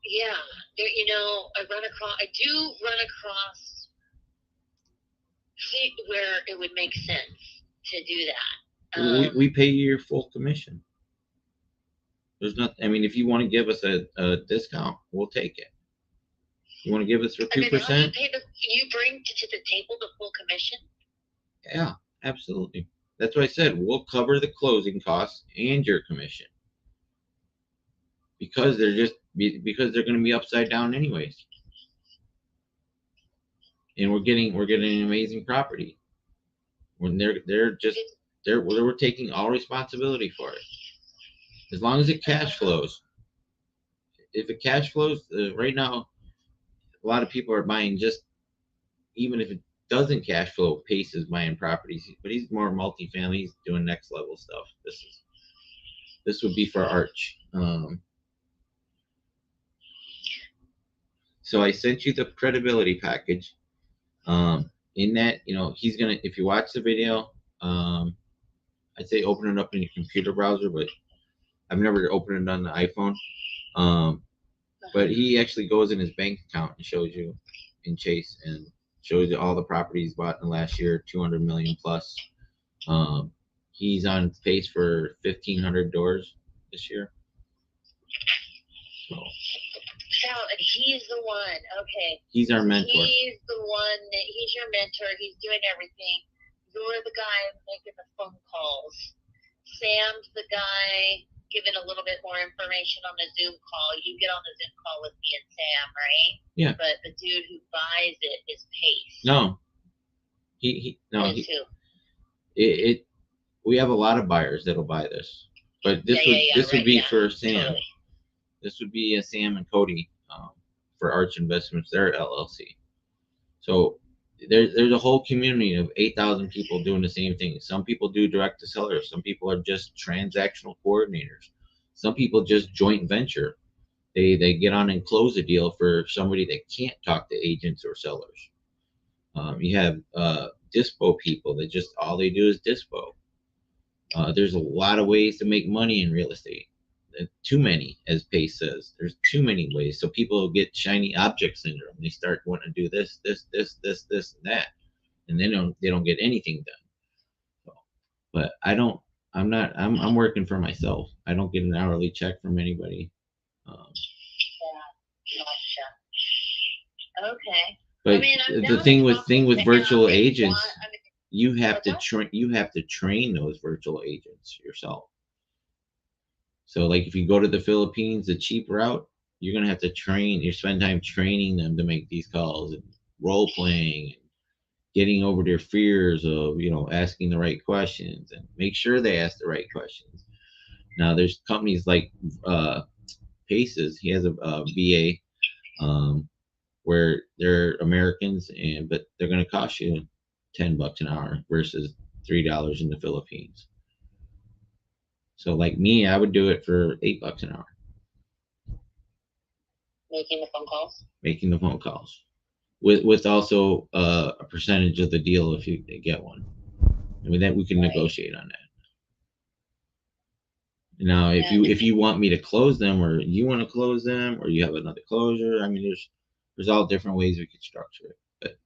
S3: yeah, there, I do run across where it would make sense to do that.
S1: We pay you your full commission. There's nothing. I mean, if you want to give us a discount, we'll take it. You want to give us for 2%?
S3: You bring to the table the full commission?
S1: Yeah, absolutely. That's what I said. We'll cover the closing costs and your commission, because they're going to be upside down anyways. And we're getting an amazing property. When we're taking all responsibility for it, as long as it cash flows. If it cash flows, right now, a lot of people are buying even if it doesn't cash flow. Pace is buying properties, but he's more multifamily. He's doing next level stuff. This would be for Arch. So I sent you the credibility package. In that, he's gonna. If you watch the video, I'd say open it up in your computer browser, but I've never opened it on the iPhone. But he actually goes in his bank account and shows you in Chase and shows you all the properties bought in the last year, 200 million plus. He's on pace for 1,500 doors this year. So
S3: and he's the one. Okay.
S1: He's our mentor.
S3: He's your mentor. He's doing everything. You're the guy making the phone calls. Sam's the guy giving a little bit more information on the Zoom call. You get on the Zoom call with me and Sam, right?
S1: Yeah.
S3: But the dude who buys it is Pace.
S1: No. We have a lot of buyers that'll buy this, but this would be for Sam. Totally. This would be a Sam and Cody for Arch Investments, their LLC. So there's a whole community of 8,000 people doing the same thing. Some people do direct to sellers. Some people are just transactional coordinators. Some people just joint venture. They get on and close a deal for somebody that can't talk to agents or sellers. You have dispo people that just all they do is dispo. There's a lot of ways to make money in real estate. Too many, as Pace says. There's too many ways. So people get shiny object syndrome. They start wanting to do this, and that, and they don't get anything done. So, but I'm working for myself. I don't get an hourly check from anybody.
S3: Okay.
S1: But the thing with virtual agents, you have to train those virtual agents yourself. So like if you go to the Philippines, the cheap route, you're going to have to spend time training them to make these calls and role playing, and getting over their fears of, asking the right questions, and make sure they ask the right questions. Now there's companies like Paces. He has a VA where they're Americans, but they're going to cost you $10 an hour versus $3 in the Philippines. So like me, I would do it for $8 an hour.
S3: Making the phone calls.
S1: Making the phone calls, with also a percentage of the deal if you get one. I mean that we can negotiate on that. Now, if you want me to close them, or you want to close them, or you have another closure, I mean there's all different ways we could structure it. But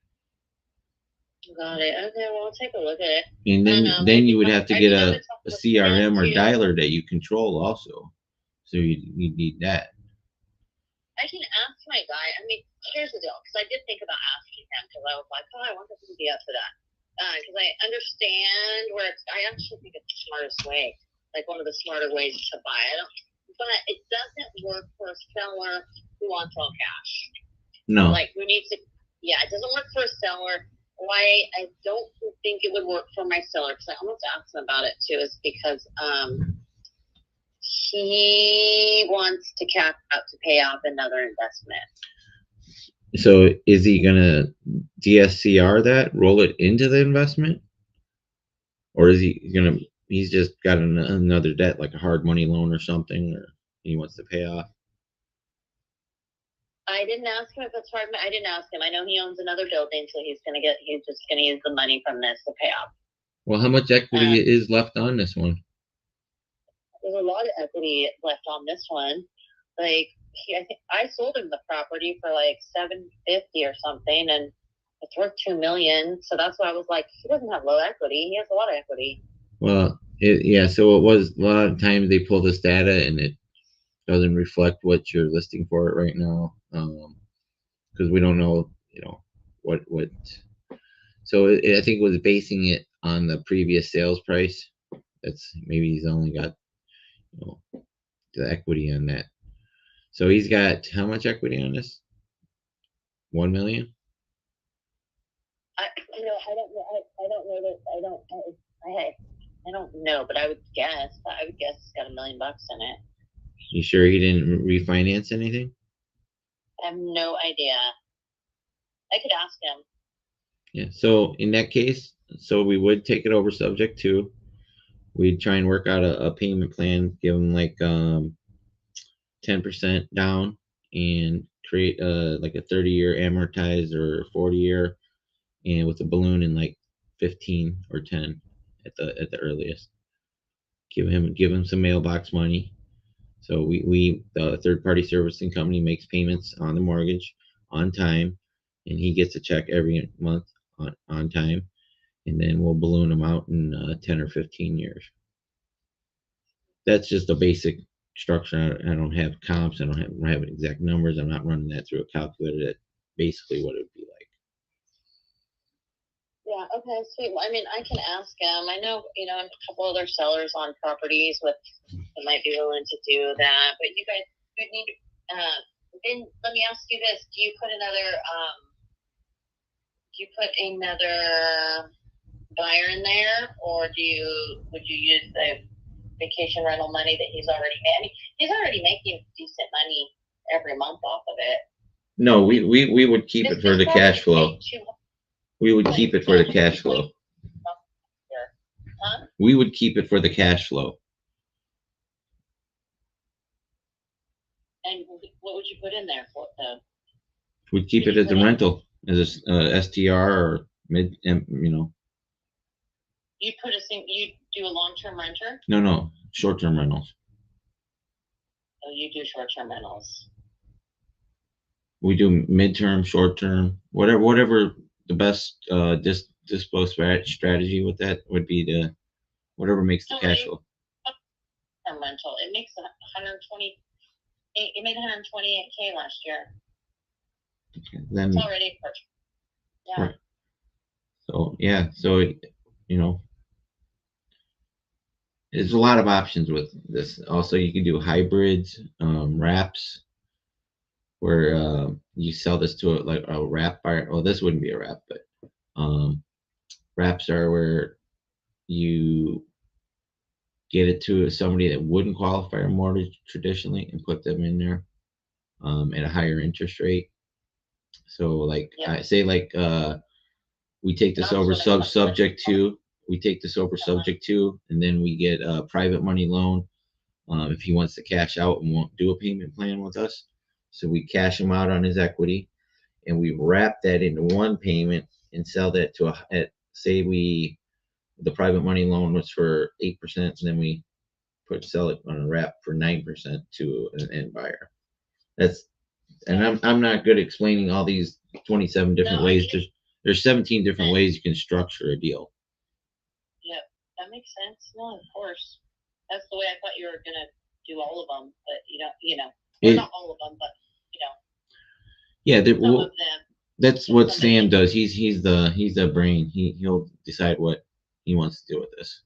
S3: got it. Okay, well, I'll take a look at it.
S1: And then you would have to get a CRM or dialer that you control also. So you need that.
S3: I can ask my guy. I mean, here's the deal, because I did think about asking him, because I was like, oh, I want this to be up for that. Because I understand where it's, I actually think it's the smartest way, like one of the smarter ways to buy. But it doesn't work for a seller who wants all cash.
S1: No.
S3: Like, who needs to, yeah, it doesn't work for a seller. Why I don't think it would work for my seller, because I almost asked him about it too, is because he wants to cap out to pay off another investment.
S1: So is he gonna DSCR that, roll it into the investment, or is he gonna? He's just got another debt, like a hard money loan or something, or he wants to pay off.
S3: I didn't ask him if it's hard. I didn't ask him. I know he owns another building, so he's just gonna use the money from this to pay off.
S1: Well, how much equity is left on this one?
S3: There's a lot of equity left on this one. Like, I think I sold him the property for like $750 or something, and it's worth $2 million. So that's why I was like, he doesn't have low equity. He has a lot of equity.
S1: Well, yeah. So it was a lot of times they pull this data and it doesn't reflect what you're listing for it right now, because we don't know, what. So I think it was basing it on the previous sales price. That's maybe he's only got the equity on that. So he's got how much equity on this? 1 million.
S3: I don't know, but I would guess. It's got $1 million in it.
S1: You sure he didn't refinance anything?
S3: I have no idea. I could ask him.
S1: Yeah. So in that case, so we would take it over subject to. We'd try and work out a payment plan, give him like 10% down, and create like a 30-year amortized or 40-year, and with a balloon in like 15 or 10 at the earliest. Give him some mailbox money. So we the third party servicing company makes payments on the mortgage on time, and he gets a check every month on time, and then we'll balloon them out in 10 or 15 years. That's just a basic structure. I don't have comps. I don't have exact numbers. I'm not running that through a calculator. That's basically what it would be like.
S3: Yeah, okay, sweet. Well, I mean, I can ask him. I know, a couple other sellers on properties that might be willing to do that. But you guys would need, then let me ask you this. Do you put another buyer in there, or would you use the vacation rental money that he's already making? He's already making decent money every month off of it.
S1: No, we would keep it for the cash flow. We would keep it for the cash flow.
S3: Huh?
S1: We would keep it for the cash flow.
S3: And what would you put in there for the?
S1: We'd keep it as a rental, as a STR or mid,
S3: You do a long-term renter?
S1: No, short-term rentals.
S3: Oh, you do short-term rentals.
S1: We do midterm, short-term, whatever the best dispo strategy with that would be whatever makes the cash flow.
S3: Rental. It makes 120. It made 128K last year.
S1: Okay, then
S3: it's already purchased. Yeah.
S1: Right. So yeah, there's a lot of options with this. Also, you can do hybrids, wraps, where you sell this to a wrap buyer. Well, this wouldn't be a wrap, but wraps are where you get it to somebody that wouldn't qualify a mortgage traditionally and put them in there at a higher interest rate. So I say we take this over subject to. We take this over subject to, and then we get a private money loan if he wants to cash out and won't do a payment plan with us. So we cash him out on his equity, and we wrap that into one payment and sell that to the private money loan was for 8%, and then we sell it on a wrap for 9% to an end buyer. I'm not good at explaining all these 27 different ways. There's 17 different ways you can structure a deal.
S3: Yeah, that makes sense. No, of course. That's the way I thought you were gonna do all of them, but well, not all of them, but
S1: Yeah,
S3: some of them.
S1: that's
S3: If
S1: what
S3: somebody-
S1: Sam does. He's the brain. He'll decide what he wants to do with this.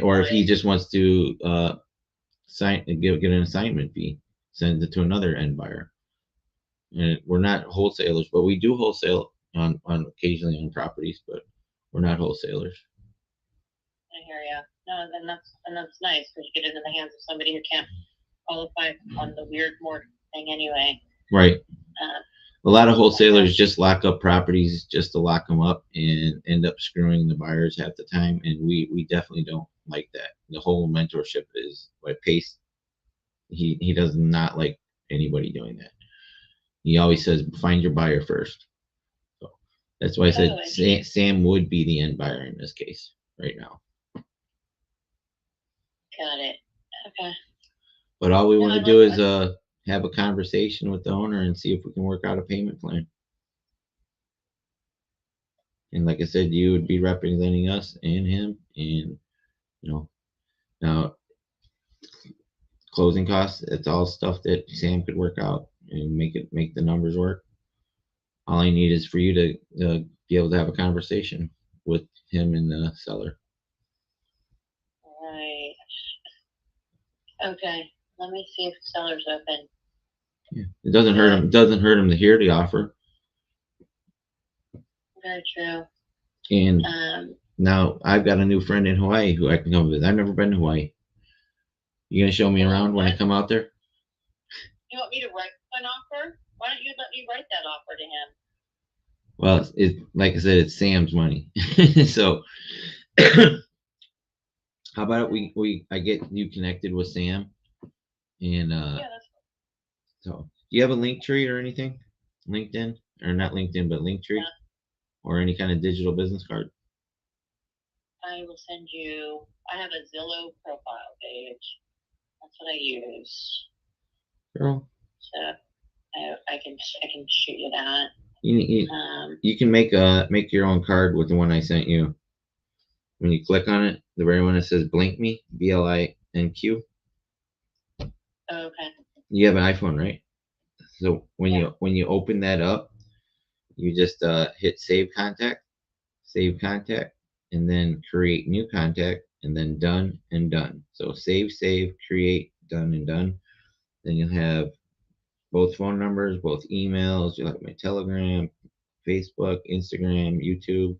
S1: Or if he just wants to get an assignment fee, send it to another end buyer. And we're not wholesalers, but we do wholesale on occasionally on properties, but we're not wholesalers.
S3: I hear ya. No, then that's nice because you get it in the hands of somebody who can't qualify on the weird mortgage thing anyway.
S1: Right. A lot of wholesalers just lock up properties just to lock them up and end up screwing the buyers half the time, and we definitely don't like that. The whole mentorship is what Pace. He does not like anybody doing that. He always says, find your buyer first. So that's why I said Sam would be the end buyer in this case right now.
S3: Got it. Okay.
S1: But all we want to do is have a conversation with the owner and see if we can work out a payment plan. And like I said, you would be representing us and him, and now closing costs, it's all stuff that Sam could work out and make the numbers work. All I need is for you to be able to have a conversation with him and the seller.
S3: Right. Okay. Let me see if the seller's open.
S1: Yeah. It doesn't hurt him. It doesn't hurt him to hear the offer.
S3: Very true.
S1: And now I've got a new friend in Hawaii who I can come visit. I've never been to Hawaii. You gonna show me around when I come out there?
S3: You want me to write an offer? Why don't you let me write that offer to him?
S1: Well, it's like I said, it's Sam's money. So how about I get you connected with Sam, and
S3: Yeah, that's
S1: so do you have a Linktree or anything? LinkedIn, or not LinkedIn, but Linktree, or any kind of digital business card?
S3: I will send you. I have a Zillow profile page. That's what I use.
S1: Girl,
S3: So I can shoot you that.
S1: You can make your own card with the one I sent you. When you click on it, the very one that says Blink Me, BLINQ.
S3: Okay.
S1: You have an iPhone, right? So when you open that up, you just hit save contact, and then create new contact, and then done and done. So save, create, done and done. Then you'll have both phone numbers, both emails. You'll have my Telegram, Facebook, Instagram, YouTube.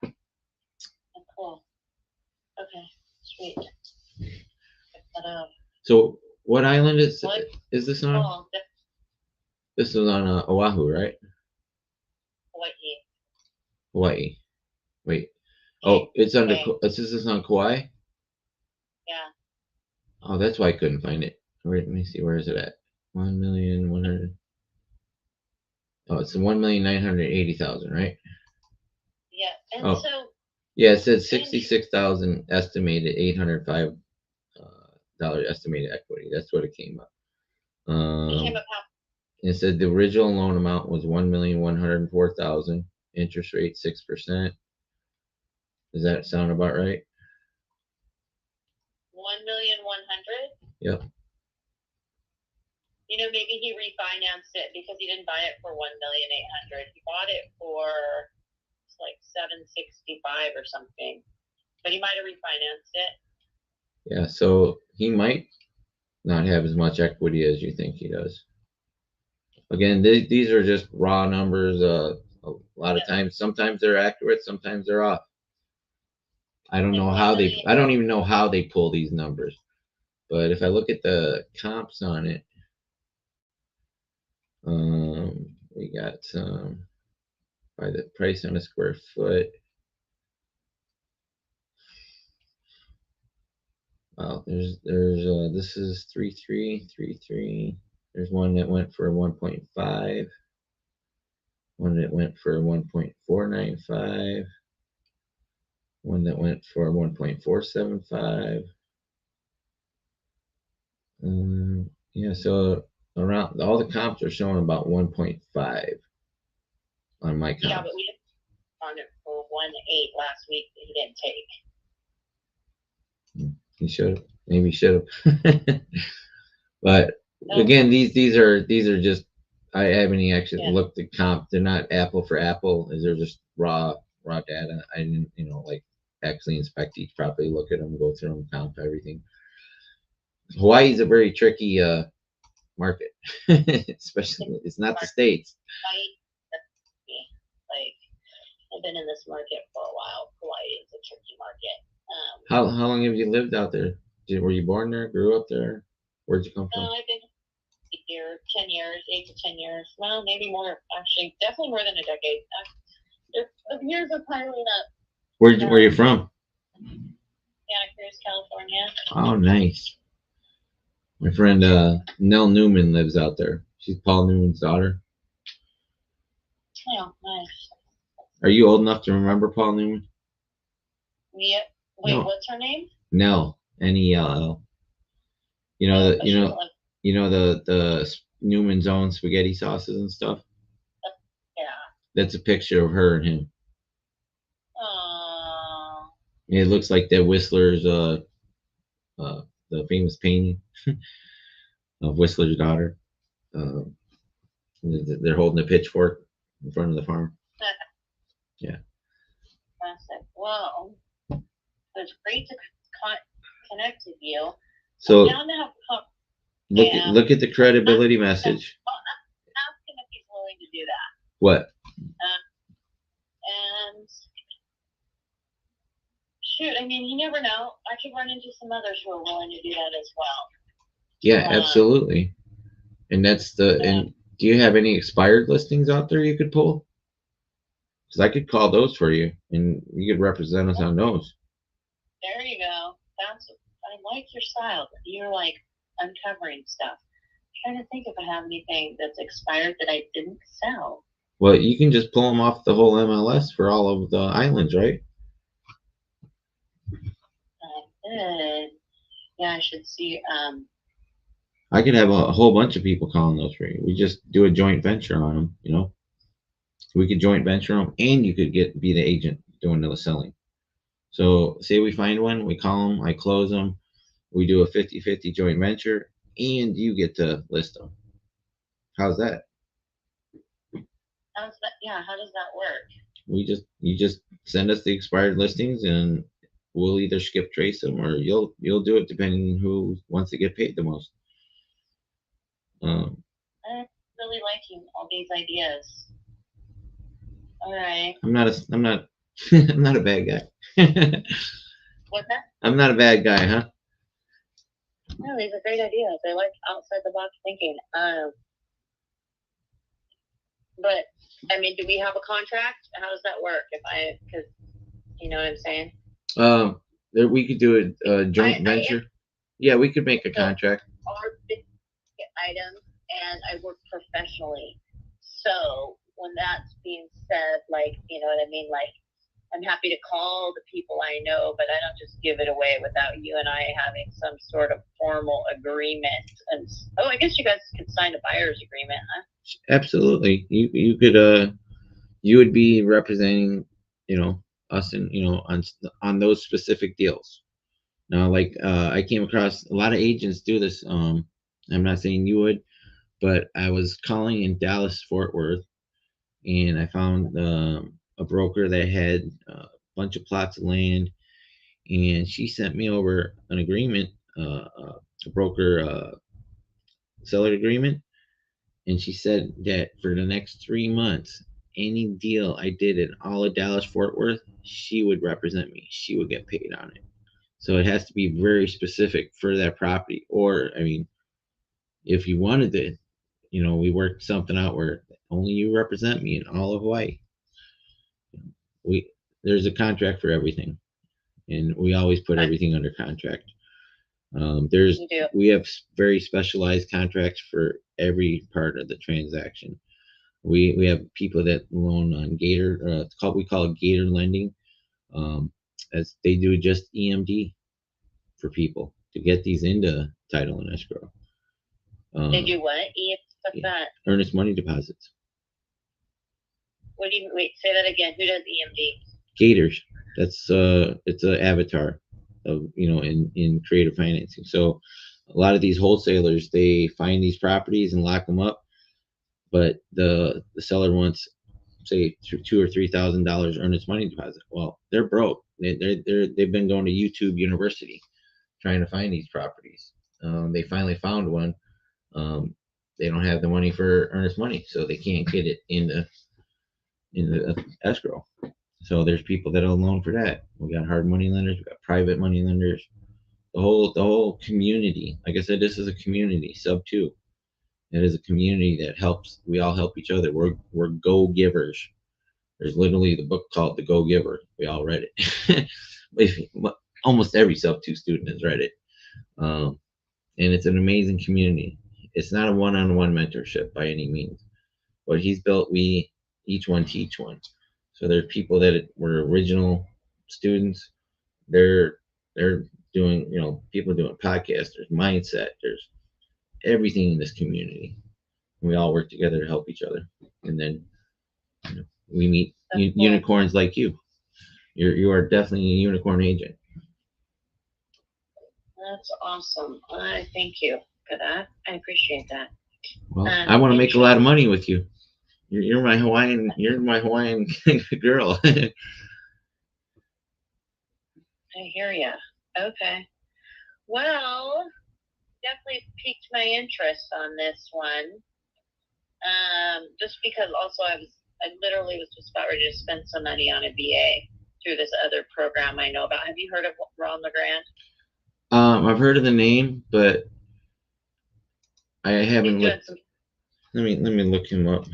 S3: Oh, cool. Okay, sweet.
S1: So what island is this on?
S3: Oh,
S1: This is on Oahu, right? Hawaii. Wait. Oh, it's under. Is this on Kauai?
S3: Yeah.
S1: Oh, that's why I couldn't find it. Wait, let me see. Where is it at? 1,100,000. Oh, it's 1,980,000, right?
S3: Yeah, and so.
S1: Yeah, it says 66,000 estimated, $805 estimated equity. That's what it came up. It said the original loan amount was 1,104,000. Interest rate 6%. Does that sound about right?
S3: 1,100,000.
S1: Yep.
S3: Maybe he refinanced it because he didn't buy it for 1,800,000. He bought it for like 765 or something, but he might have refinanced it.
S1: Yeah, so he might not have as much equity as you think he does. Again, these are just raw numbers. A lot of times, sometimes they're accurate, sometimes they're off. I don't know how I don't even know how they pull these numbers. But if I look at the comps on it, we got by the price on a square foot. Wow, there's this is 3.333. There's one that went for 1.5. One that went for 1.495. One that went for 1.475. Yeah, so around all the comps are showing about 1.5 on my comp.
S3: Yeah, but we just found it for 1 8 last week that he didn't take.
S1: He should have. Maybe should have. But
S3: No.
S1: again, these are just. I haven't actually
S3: Yeah.
S1: looked at comp. They're not apple for apple. They're just raw data. I didn't, like actually inspect each property, look at them, go through them, comp everything. Hawaii's a very tricky market, especially it's not the States.
S3: Like I've been in this market for a while. Hawaii is a tricky market.
S1: How long have you lived out there? Were you born there? Grew up there? Where'd you come from?
S3: I've been here 10 years, 8 to 10 years. Well, maybe more. Actually, definitely more than a decade. The years are piling up.
S1: Where you from?
S3: Santa Cruz, California.
S1: Oh, nice. My friend Nell Newman lives out there. She's Paul Newman's daughter.
S3: Oh, nice.
S1: Are you old enough to remember Paul Newman?
S3: Yeah. Wait,
S1: No.
S3: what's her name?
S1: Nell, Nell. You know the Newman's own spaghetti sauces and stuff.
S3: Yeah.
S1: That's a picture of her and him.
S3: Oh.
S1: It looks like that Whistler's the famous painting of Whistler's daughter. They're holding a pitchfork in front of the farm. Yeah.
S3: Classic. Well, it's great to connect with you.
S1: So
S3: I'm down to have
S1: look at the credibility message.
S3: Ask him if he's willing to do that.
S1: What?
S3: And shoot, I mean, you never know. I could run into some others who are willing to do that as well.
S1: Yeah, absolutely. And and do you have any expired listings out there you could pull? Because I could call those for you, and you could represent us on those.
S3: There you go. I like your style. You're like uncovering stuff. I'm trying to think if I have anything that's expired that I didn't sell.
S1: Well, you can just pull them off the whole MLS for all of the islands, right?
S3: Good. Yeah, I should see.
S1: I could have a whole bunch of people calling those for you. We just do a joint venture on them, We could joint venture them, and you could be the agent doing the selling. So say we find one, we call them, I close them, we do a 50-50 joint venture, and you get to list them. How's that?
S3: How does that work?
S1: You just send us the expired listings, and we'll either skip trace them, or you'll do it depending on who wants to get paid the most.
S3: I'm really liking all these ideas. All right.
S1: I'm not I'm not a bad guy.
S3: What's that?
S1: I'm not a bad guy, huh?
S3: No, these are great ideas. I like outside the box thinking. But I mean, do we have a contract? How does that work? Because you know what I'm saying?
S1: We could do a joint venture. Yeah, we could make a contract.
S3: Our big items, and I work professionally. So when that's being said, you know what I mean? I'm happy to call the people I know, but I don't just give it away without you and I having some sort of formal agreement. And I guess you guys could sign a buyer's agreement, huh?
S1: Absolutely. You could you would be representing, us and on those specific deals. Now, I came across a lot of agents do this. I'm not saying you would, but I was calling in Dallas, Fort Worth, and I found a broker that had a bunch of plots of land, and she sent me over an agreement, a broker seller agreement, and she said that for the next 3 months, any deal I did in all of Dallas, Fort Worth, she would represent me. She would get paid on it. So it has to be very specific for that property. Or, I mean, if you wanted to, we worked something out where only you represent me in all of Hawaii. There's a contract for everything, and we always put everything under contract. We have very specialized contracts for every part of the transaction. We have people that loan on Gator. We call it Gator lending. As they do just EMD for people to get these into title and escrow.
S3: They do what? What's that?
S1: Earnest money deposits.
S3: What do you wait? Say that again. Who does EMD?
S1: Gators. That's it's an avatar of, in creative financing. So a lot of these wholesalers, they find these properties and lock them up, but the seller wants, say, $2,000 or $3,000 earnest money deposit. Well, they're broke. They've been going to YouTube University trying to find these properties. They finally found one. They don't have the money for earnest money, so they can't get it in the escrow. So there's people that are loan for that. We got hard money lenders, we got private money lenders. The whole community. Like I said, this is a community. Sub two. It is a community that helps. We all help each other. We're go givers. There's literally the book called The Go Giver. We all read it. Almost every sub two student has read it. And it's an amazing community. It's not a one-on-one mentorship by any means. What he's built, we each one teach one. So there's people that were original students. They're doing, people doing podcasts. There's mindset. There's everything in this community. We all work together to help each other. And then we meet unicorns like you. You are definitely a unicorn agent.
S3: That's awesome. I thank you for that. I appreciate that.
S1: Well, I want to make a lot of money with you. You're my Hawaiian. You're my Hawaiian girl.
S3: I hear ya. Okay. Well, definitely piqued my interest on this one. Just because also I literally was just about ready to spend some money on a VA through this other program I know about. Have you heard of Ron LeGrand?
S1: I've heard of the name, but I haven't looked. Let me look him up.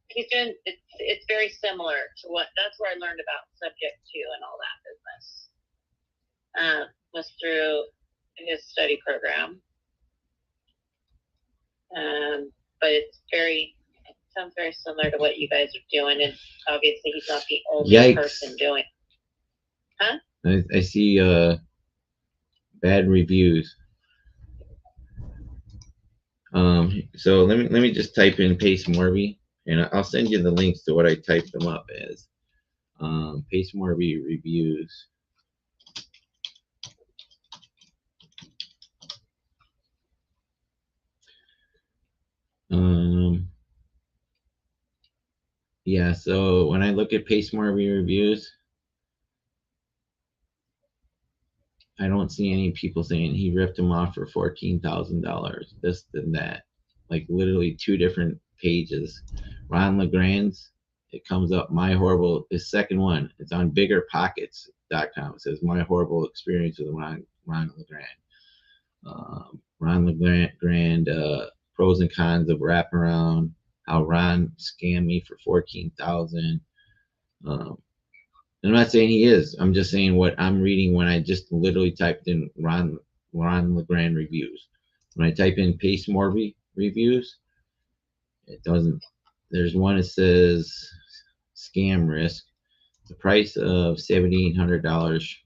S3: He's doing it's very similar to that's where I learned about Subject 2 and all that business. Was through his study program. But it sounds very similar to what you guys are doing, and obviously he's not the only person doing it. Huh?
S1: I see bad reviews. So let me just type in Pace Morby, and I'll send you the links to what I typed them up as. Pace Morby reviews. Yeah, so when I look at Pace Morby reviews, I don't see any people saying he ripped him off for $14,000, this and that. Like literally two different pages. Ron LeGrand's, it comes up, his second one. It's on biggerpockets.com. It says my horrible experience with Ron LeGrand. Ron LeGrand, pros and cons of wraparound, how Ron scammed me for $14,000. I'm not saying he is. I'm just saying what I'm reading when I just literally typed in Ron LeGrand reviews. When I type in Pace Morby reviews, it doesn't. There's one that says scam risk. The price of $1,700.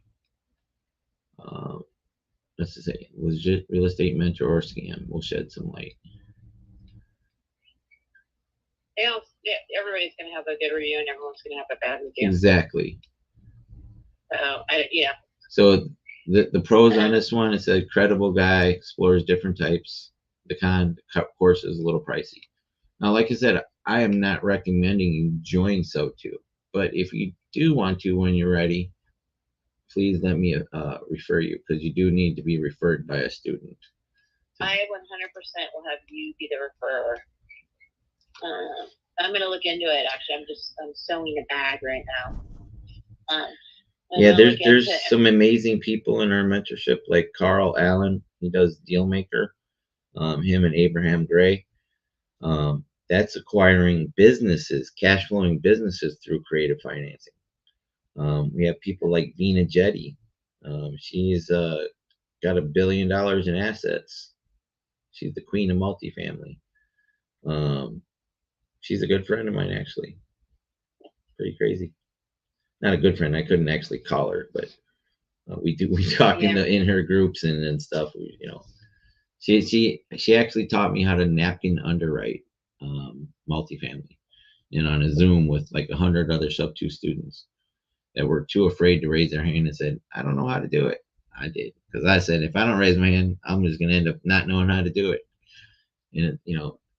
S1: Let's just say legit real estate mentor or scam will shed some light.
S3: Everybody's going to have a good review and everyone's going to have a bad review.
S1: Exactly.
S3: Yeah.
S1: So the pros on this one, it said credible guy, explores different types. The con, the course is a little pricey. Now, like I said, I am not recommending you join So2, but if you do want to when you're ready, please let me refer you, because you do need to be referred by a student.
S3: I 100% will have you be the referrer. I'm going to look into it. Actually, I'm sewing a bag right now.
S1: Yeah, there's some amazing people in our mentorship, like Carl Allen. He does Dealmaker. Him and Abraham Gray. That's acquiring businesses, cash flowing businesses through creative financing. We have people like Vina Jetty. She's got $1 billion in assets. She's the queen of multifamily. She's a good friend of mine, actually. Pretty crazy. Not a good friend. I couldn't actually call her, but we talk in her groups and stuff. She actually taught me how to napkin underwrite multifamily. and on a Zoom with like 100 other sub-2 students that were too afraid to raise their hand and said, I don't know how to do it. I did, because I said, if I don't raise my hand, I'm just going to end up not knowing how to do it. And,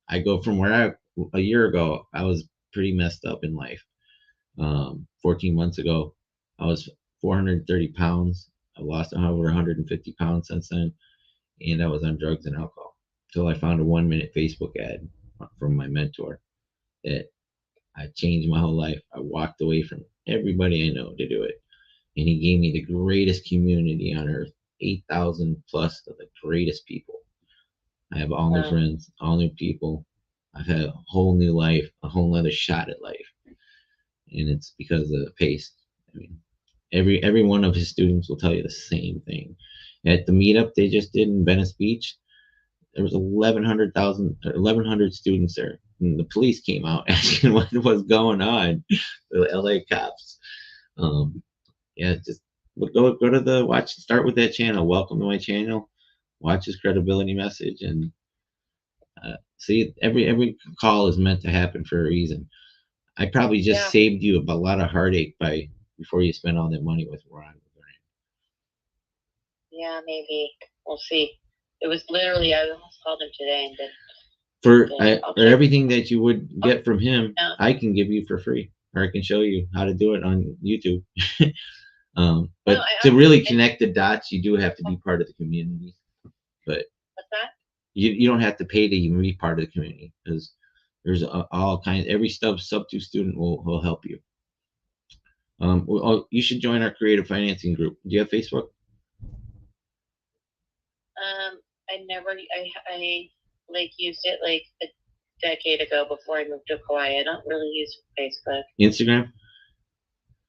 S1: I go from where a year ago, I was pretty messed up in life. 14 months ago, I was 430 pounds. I lost over 150 pounds since then. And I was on drugs and alcohol until I found a 1-minute Facebook ad from my mentor that I changed my whole life. I walked away from everybody I know to do it. And he gave me the greatest community on earth, 8,000 plus of the greatest people. I have all new friends, all new people. I've had a whole new life, a whole other shot at life. And it's because of PACE. I mean, every one of his students will tell you the same thing. At the meetup they just did in Venice Beach, there was 1,100 students there. And the police came out asking what was going on. The LA cops. Just go to the watch. Start with that channel. Welcome to my channel. Watch his credibility message, and see, every call is meant to happen for a reason. I probably just saved you a lot of heartache before you spend all that money with Ron.
S3: Yeah, maybe we'll see. It was literally, I almost called him today and then.
S1: For everything that you would get from him, I can give you for free, or I can show you how to do it on YouTube. But to really connect the dots, you do have to be part of the community. But
S3: what's that?
S1: You don't have to pay to even be part of the community, because there's all kinds. Every sub-2 student will help you. You should join our creative financing group. Do you have Facebook?
S3: I like used it like a decade ago before I moved to Kauai. I don't really use Facebook.
S1: Instagram?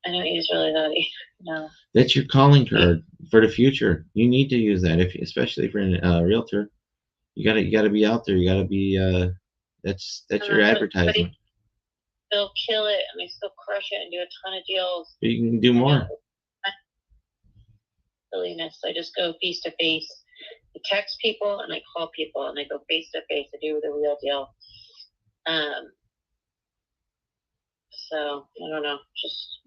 S3: I don't use really that either. No.
S1: That's your calling card for the future. You need to use that, especially for a realtor. You gotta be out there. You gotta be. That's your advertisement.
S3: They'll kill it, and they still crush it and do a ton of deals.
S1: But you can do more.
S3: Silliness. I just go face to face. I text people and I call people and I go face to face to do the real deal. So I don't know. Just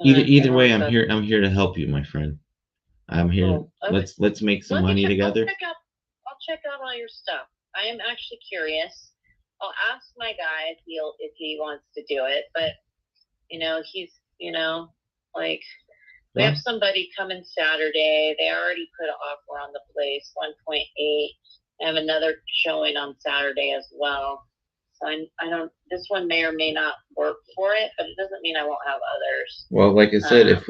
S1: either way, I'm here to help you, my friend. I'm here. Let's make some money together.
S3: I'll check out all your stuff. I am actually curious. I'll ask my guy if he wants to do it, but he's like. We have somebody coming Saturday. They already put an offer on the place, 1.8. I have another showing on Saturday as well. So I don't. This one may or may not work for it, but it doesn't mean I won't have others.
S1: Well, like I said, if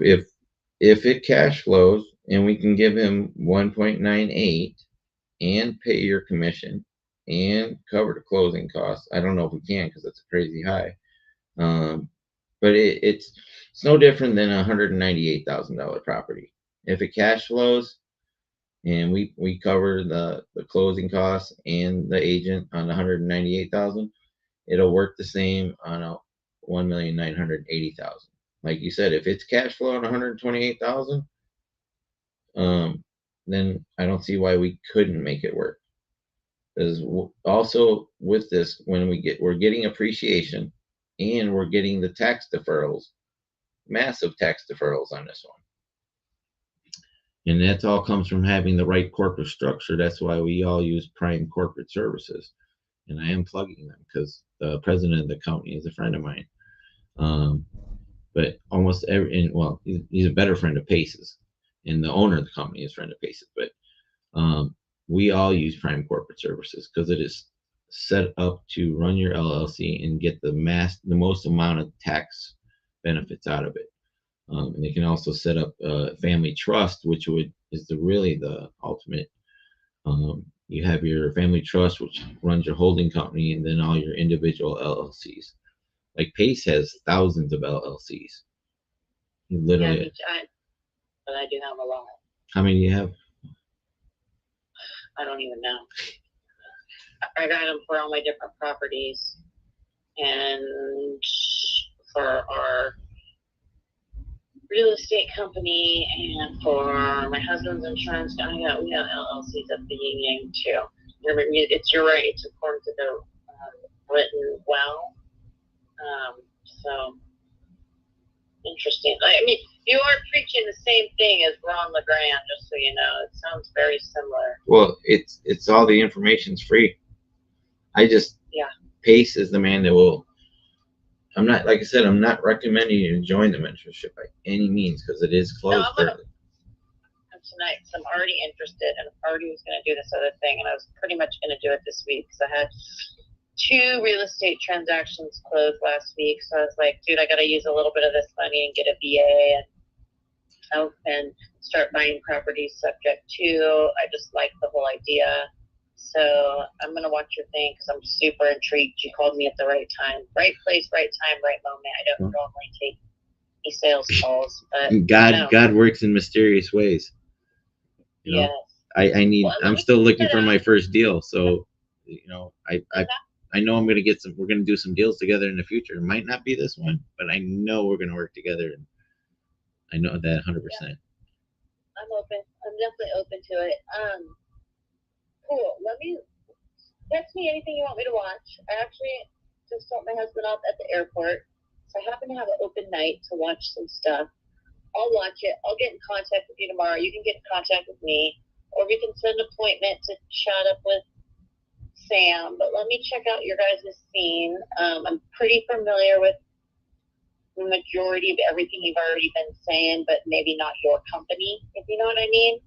S1: it cash flows and we can give him 1.98 and pay your commission and cover the closing costs, I don't know if we can, because it's crazy high. But it's no different than a $198,000 property. If it cash flows and we cover the closing costs and the agent on the $198,000, it'll work the same on a $1,980,000. Like you said, if it's cash flow on $128,000, then I don't see why we couldn't make it work. Because also with this, when we're getting appreciation. And we're getting the tax deferrals, massive tax deferrals on this one. And that all comes from having the right corporate structure. That's why we all use Prime Corporate Services. And I am plugging them because the president of the company is a friend of mine. But almost he's a better friend of Pace's. And the owner of the company is a friend of Pace's. But we all use Prime Corporate Services because it is set up to run your LLC and get the most amount of tax benefits out of it. And they can also set up a family trust, which is really the ultimate. You have your family trust, which runs your holding company, and then all your individual LLCs. Like Pace has thousands of LLCs. Literally.
S3: Yeah, but I do have a lot.
S1: How many do you have?
S3: I don't even know. I got them for all my different properties and for our real estate company and for my husband's insurance. We have LLCs at the Yin Yang too. You're right. It's important to go written well Interesting. I mean, you are preaching the same thing as Ron LeGrand, just so you know. It sounds very similar.
S1: Well, it's all the information's free. I just Pace is the man that will. I'm not, like I said, I'm not recommending you to join the mentorship by any means because it is closed currently.
S3: Tonight, so I'm already interested, and I already was going to do this other thing, and I was pretty much going to do it this week because I had 2 real estate transactions closed last week. So I was like, dude, I got to use a little bit of this money and get a VA and start buying properties subject to. I just like the whole idea. So I'm going to watch your thing because I'm super intrigued. You called me at the right time. Right place, right time, right moment. I don't normally take any sales calls, but
S1: God works in mysterious ways. You know, I'm still looking for my first deal. So, you know, I know I'm going to get we're going to do some deals together in the future. It might not be this one, but I know we're going to work together. And I know that 100%.
S3: Yeah. I'm open. I'm definitely open to it. Cool. Let me text me anything you want me to watch. I actually just dropped my husband off at the airport, so I happen to have an open night to watch some stuff. I'll watch it. I'll get in contact with you tomorrow. You can get in contact with me, or we can set an appointment to chat up with Sam. But let me check out your guys' scene. I'm pretty familiar with the majority of everything you've already been saying, but maybe not your company, if you know what I mean.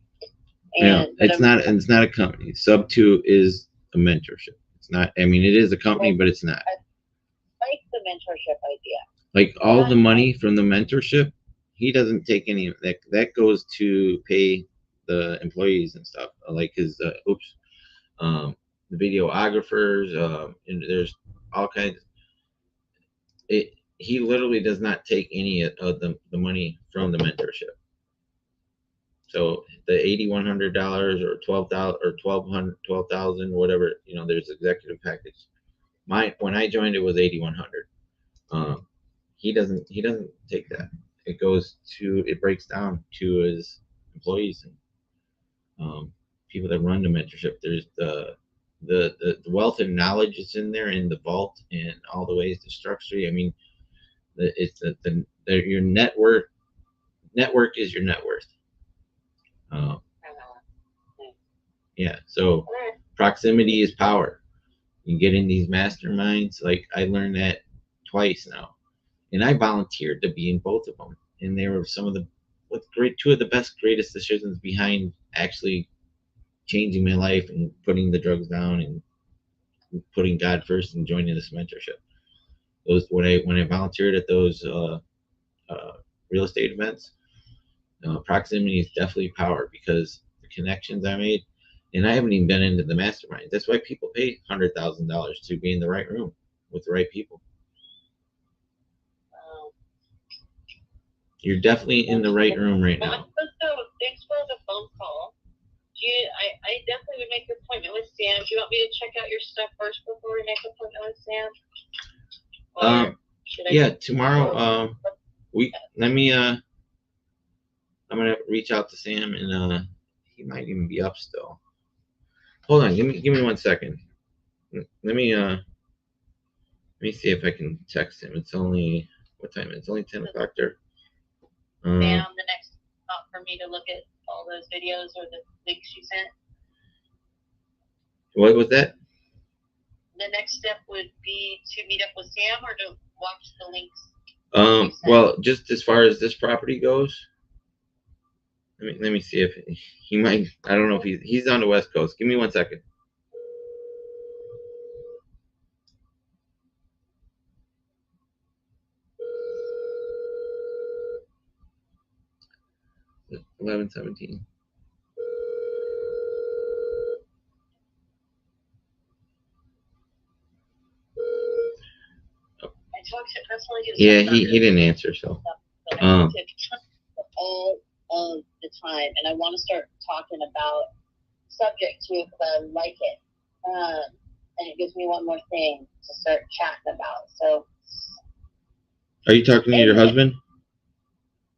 S1: And it's not a company. Sub2 is a mentorship. It's not. I mean, it is a company, but it's not.
S3: I like the mentorship idea.
S1: Like all the money from the mentorship, he doesn't take any of that. That goes to pay the employees and stuff. Like his the videographers. And there's all kinds. He literally does not take any of the money from the mentorship. So the $8,100 or $12,000, whatever, you know, there's executive package. When I joined, it was $8,100. He doesn't take that. It breaks down to his employees and people that run the mentorship. There's the wealth and knowledge is in there in the vault and all the ways to structure. I mean, it's your network is your net worth. Yeah, so proximity is power. You get in these masterminds. Like I learned that twice now, and I volunteered to be in both of them, and they were some of the two of the greatest decisions behind actually changing my life and putting the drugs down and putting God first and joining this mentorship. Those when I volunteered at those real estate events, proximity is definitely power because the connections I made, and I haven't even been into the mastermind. That's why people pay $100,000 to be in the right room with the right people. You're definitely in the right room right now.
S3: So thanks for the phone call. I definitely would make an appointment with Sam. Do you want me to check out your stuff first before we make an appointment with Sam?
S1: Yeah, tomorrow. I'm gonna reach out to Sam, and he might even be up still. Hold on, give me 1 second. Let me see if I can text him. It's only what time? It's only 10 o'clock there.
S3: Sam, the next stop for me to look at all those videos or the links you sent.
S1: What was that?
S3: The next step would be to meet up with Sam or to watch the links.
S1: Well, just as far as this property goes, let me see if he might. I don't know if he's on the West Coast. Give me 1 second. $11:17. Yeah, he didn't answer. So
S3: all of the time, and I want to start talking about subject to because I like it, and it gives me one more thing to start chatting about. So,
S1: are you talking to your husband?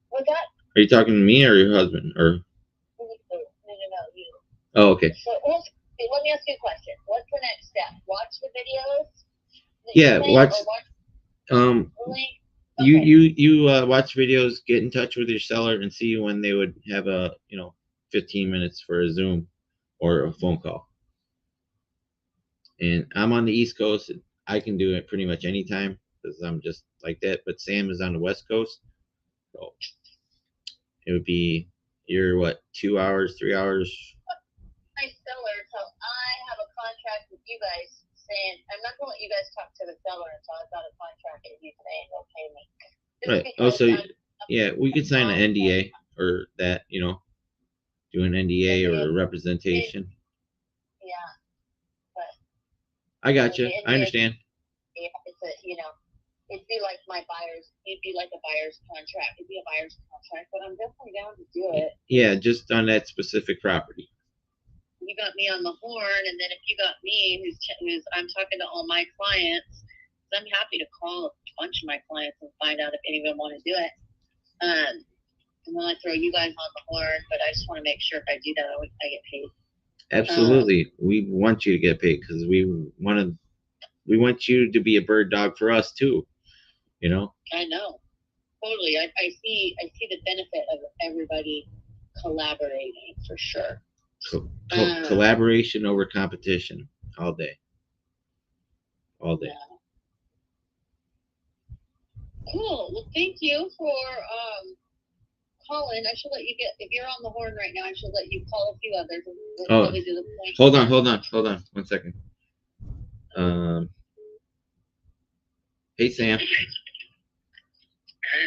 S3: What's that?
S1: Are you talking to me or your husband? Or
S3: No, you.
S1: Oh, okay.
S3: So let me ask you a question. What's the next step? Watch the videos?
S1: Yeah, watch. You watch videos, get in touch with your seller, and see when they would have a 15 minutes for a Zoom or a phone call. And I'm on the East Coast. And I can do it pretty much anytime because I'm just like that. But Sam is on the West Coast, so it would be you're what 2 hours, 3 hours.
S3: My seller, so I have a contract with you guys saying I'm not gonna let you guys talk to the seller until I've got a contract with you saying they'll pay me. Just
S1: Right.
S3: because
S1: Also,
S3: I'm-
S1: yeah, we could sign an NDA or that, do an NDA or a representation.
S3: Yeah, but
S1: I got you. I understand.
S3: it's a it'd be like my buyer's. It'd be like a buyer's contract. It'd be a buyer's contract, but I'm definitely down to do it.
S1: Yeah, just on that specific property.
S3: You got me on the horn, and then if you got me, who's I'm talking to all my clients, I'm happy to call a bunch of my clients and find out if any of them want to do it. And then I throw you guys on the horn, but I just want to make sure if I do that, I get paid.
S1: Absolutely, we want you to get paid because we want you to be a bird dog for us too.
S3: I know, totally. I see the benefit of everybody collaborating for sure.
S1: Collaboration over competition all day.
S3: Yeah. Cool. Well, thank you for calling. I should let you if you're on the horn right now, I should let you call a few others. We'll probably do the point.
S1: Hold on 1 second. Hey Sam.
S4: Hey,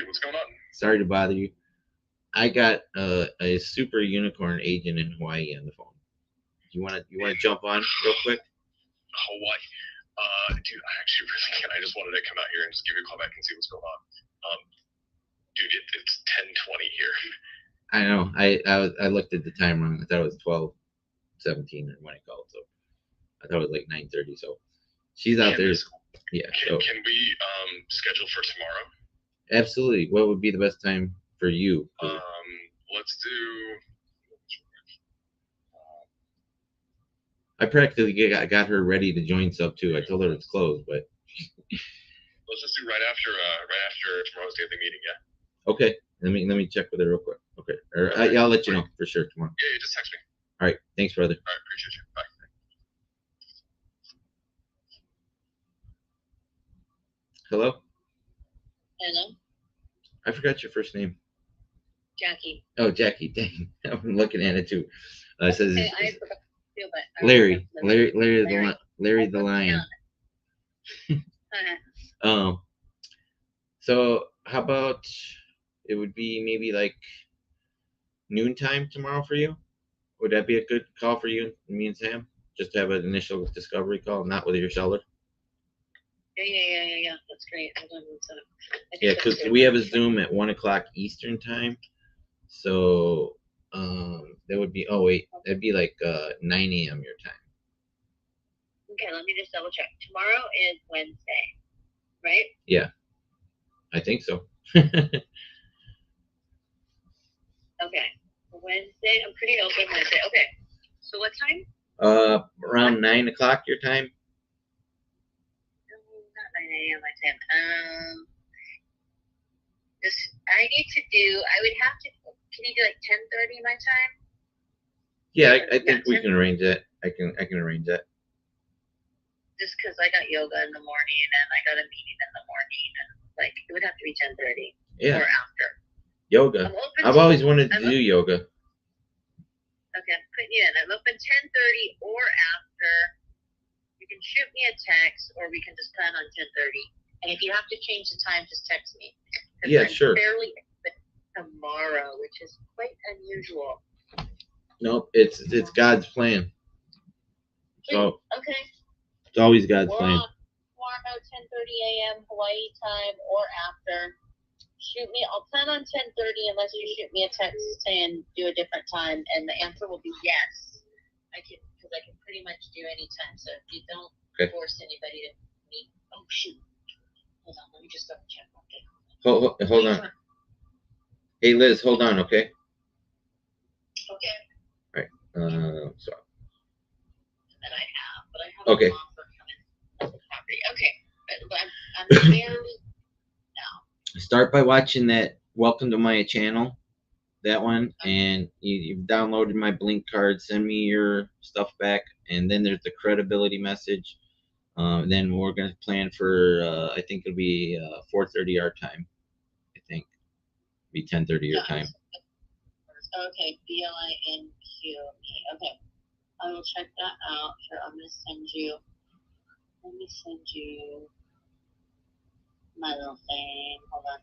S4: what's going on?
S1: Sorry to bother you. I got a super unicorn agent in Hawaii on the phone. You wanna jump on real quick?
S4: Hawaii. Dude, I actually really can't. I just wanted to come out here and just give you a call back and see what's going on. Dude, it's 10:20 here.
S1: I know. I looked at the time wrong. I thought it was 12:17 when I called, so I thought it was like 9:30. So she's out there. Yeah.
S4: Can we schedule for tomorrow?
S1: Absolutely. What would be the best time for you?
S4: Let's do.
S1: I practically got her ready to join sub too. I told her it's closed, but
S4: Let's just do right after tomorrow's daily meeting. Yeah.
S1: Okay. Let me check with her real quick. Okay. Or yeah, I'll let you know for sure tomorrow.
S4: Yeah, just text me.
S1: All right. Thanks, brother.
S4: All right, appreciate you. Bye.
S1: Hello.
S3: Hello,
S1: I forgot your first name.
S3: Jackie.
S1: Oh, Jackie. Dang, I'm looking at it too. It says
S3: I forgot to feel that.
S1: Larry the Lion. So how about it would be maybe like noontime tomorrow for you? Would that be a good call for you, me and Sam? Just to have an initial discovery call, not with your seller.
S3: Yeah. That's great.
S1: Yeah, because we have a Zoom at 1:00 Eastern time. So that would be that'd be like 9 a.m. your time.
S3: Okay, let me just double check. Tomorrow is Wednesday, right?
S1: Yeah, I think so.
S3: Okay. Wednesday, I'm pretty open Wednesday. Okay. So what time?
S1: Around 9 o'clock your time.
S3: No, not 9 a.m. my time. I need to do. I would have to. Can you do like 10:30 my time?
S1: Yeah, I think we can arrange that. I can arrange that.
S3: Just because I got yoga in the morning and I got a meeting in the morning, and like it would have to be 10:30
S1: Yeah.
S3: or after.
S1: Yoga. I've always wanted to do yoga.
S3: Okay, I'm putting you in. I'm open 10:30 or after. You can shoot me a text, or we can just plan on 10:30. And if you have to change the time, just text me.
S1: Yeah, sure.
S3: Fairly tomorrow, which is quite unusual.
S1: Nope, it's God's plan. So
S3: okay,
S1: it's always God's plan.
S3: Tomorrow, 10:30 a.m. Hawaii time or after. Shoot me. I'll plan on 10:30 unless you shoot me a text saying do a different time, and the answer will be yes. I can pretty much do any time. So if you don't force anybody to meet, oh shoot. Hold on, let me just double check one thing.
S1: Hold on. Hey Liz, hold on, okay?
S3: Okay.
S1: All right. Sorry.
S3: That I have, but I have
S1: okay.
S3: an offer coming on the property. Okay, but I'm barely now.
S1: start by watching that Welcome to my channel, that one, and you've downloaded my Blink card. Send me your stuff back, and then there's the credibility message. Then we're gonna plan for I think it'll be 4:30 our time. I think it'll be 10:30 your time.
S3: Okay, BLINQE. Okay, I will check that out. Here, I'm gonna send you. Let me send you my little thing. Hold on.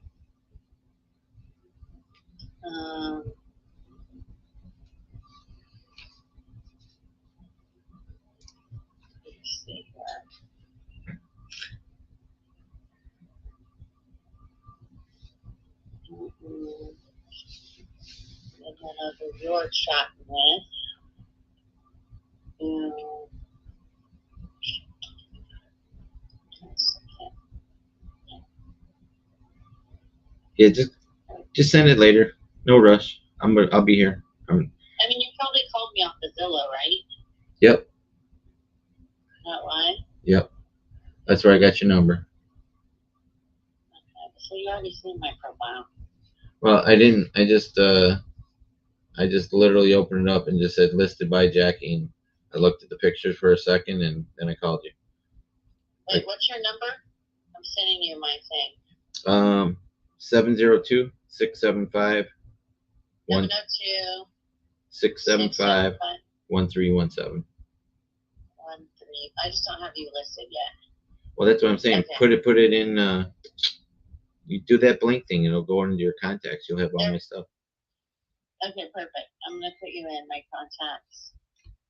S3: Let's see here. And then I'll do your chat with.
S1: Yeah, just send it later. No rush. I'll be here.
S3: I mean, you probably called me off the Zillow, right?
S1: Yep.
S3: Not why?
S1: Yep. That's where I got your number.
S3: Okay, so you already seen my profile.
S1: Well, I didn't. I just literally opened it up and just said listed by Jackie. And I looked at the pictures for a second and then I called you.
S3: Wait, what's your number? I'm sending you my thing.
S1: 702-675
S3: 702
S1: 675 1317.
S3: 13. I just don't have you listed yet.
S1: Well, that's what I'm saying.
S3: Okay.
S1: Put it in. You do that Blink thing, it'll go into your contacts. You'll have all my stuff.
S3: Okay, perfect. I'm gonna put you in my contacts.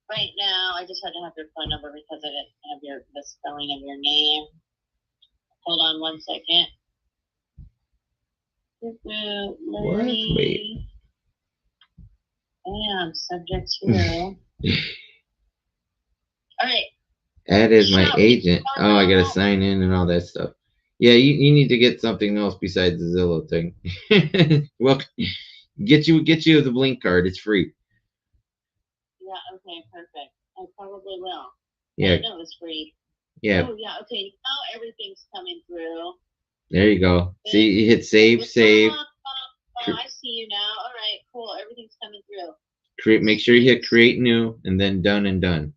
S3: Right now, I just had to have your phone number because I didn't have the spelling of your name. Hold on 1 second.
S1: What? Wait.
S3: And subject to. All right.
S1: Add as my agent. Oh, I gotta sign in and all that stuff. Yeah, you need to get something else besides the Zillow thing. Well, get you the Blink card. It's free.
S3: Yeah. Okay. Perfect. I probably will.
S1: Yeah.
S3: I know it's free.
S1: Yeah.
S3: Oh yeah. Okay. Now everything's coming through.
S1: There you go. See, you hit save.
S3: I see you now. All right. Cool. Everything's coming through.
S1: Make sure you hit create new and then done and done.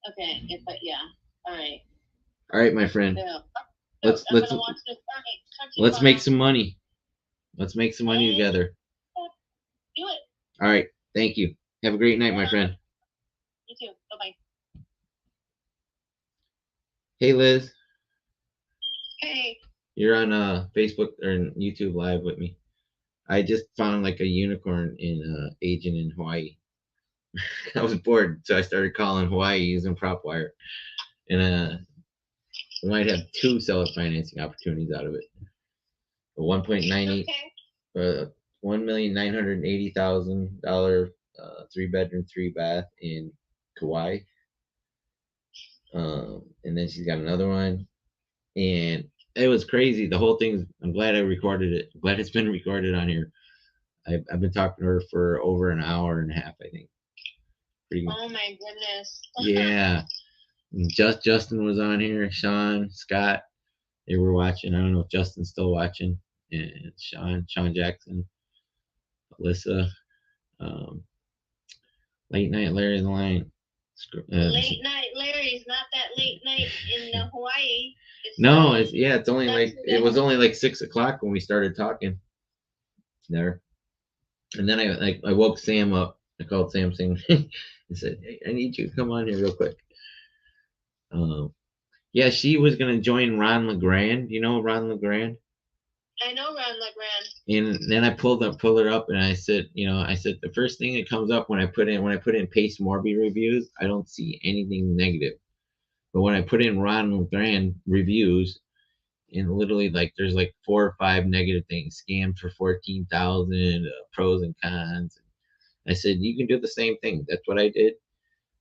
S3: Okay. Yeah. All right.
S1: All right, my friend.
S3: Yeah.
S1: Let's make some money. Let's make some money together.
S3: Do it.
S1: All right. Thank you. Have a great night, my friend.
S3: You too. Bye-bye.
S1: Hey, Liz.
S2: Hey.
S1: You're on Facebook or YouTube Live with me. I just found like a unicorn agent in Hawaii. I was bored, so I started calling Hawaii using PropWire, and we might have 2 seller financing opportunities out of it. A 1.98, $1,980,000 3-bedroom 3-bath in Kauai. And then she's got another one, and it was crazy. The whole thing. I'm glad I recorded it. I'm glad it's been recorded on here. I've been talking to her for over an hour and a half, I think.
S2: Oh my goodness.
S1: Yeah. Justin was on here. Sean, Scott, they were watching. I don't know if Justin's still watching. And Sean Jackson, Alyssa, Late Night Larry the Lion.
S2: Late night Larry's not that late night in Hawaii.
S1: No, it's only it was only like 6 o'clock when we started talking there. And then I woke Sam up. I called Sam saying, I said, hey, I need you to come on here real quick. Yeah, she was gonna join Ron LeGrand. You know Ron LeGrand?
S2: I know Ron LeGrand.
S1: And then I pulled her up, and I said, the first thing that comes up when I put in Pace Morby reviews, I don't see anything negative. But when I put in Ron LeGrand reviews, and literally there's 4 or 5 negative things, scammed for 14,000, pros and cons. I said, you can do the same thing. That's what I did.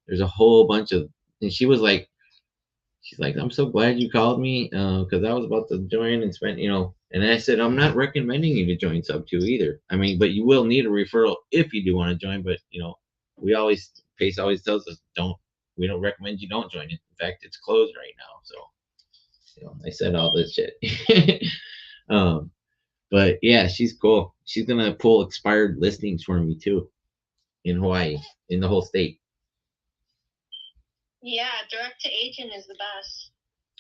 S1: There's a whole bunch of, and she's like, I'm so glad you called me, because I was about to join and spend, and I said, I'm not recommending you to join Sub2 either. I mean, but you will need a referral if you do want to join. But Pace always tells us we don't recommend you don't join it. In fact, it's closed right now. So I said all this shit. um, but yeah, she's cool. She's gonna pull expired listings for me too in Hawaii, in the whole state.
S2: Yeah, direct to agent is the best.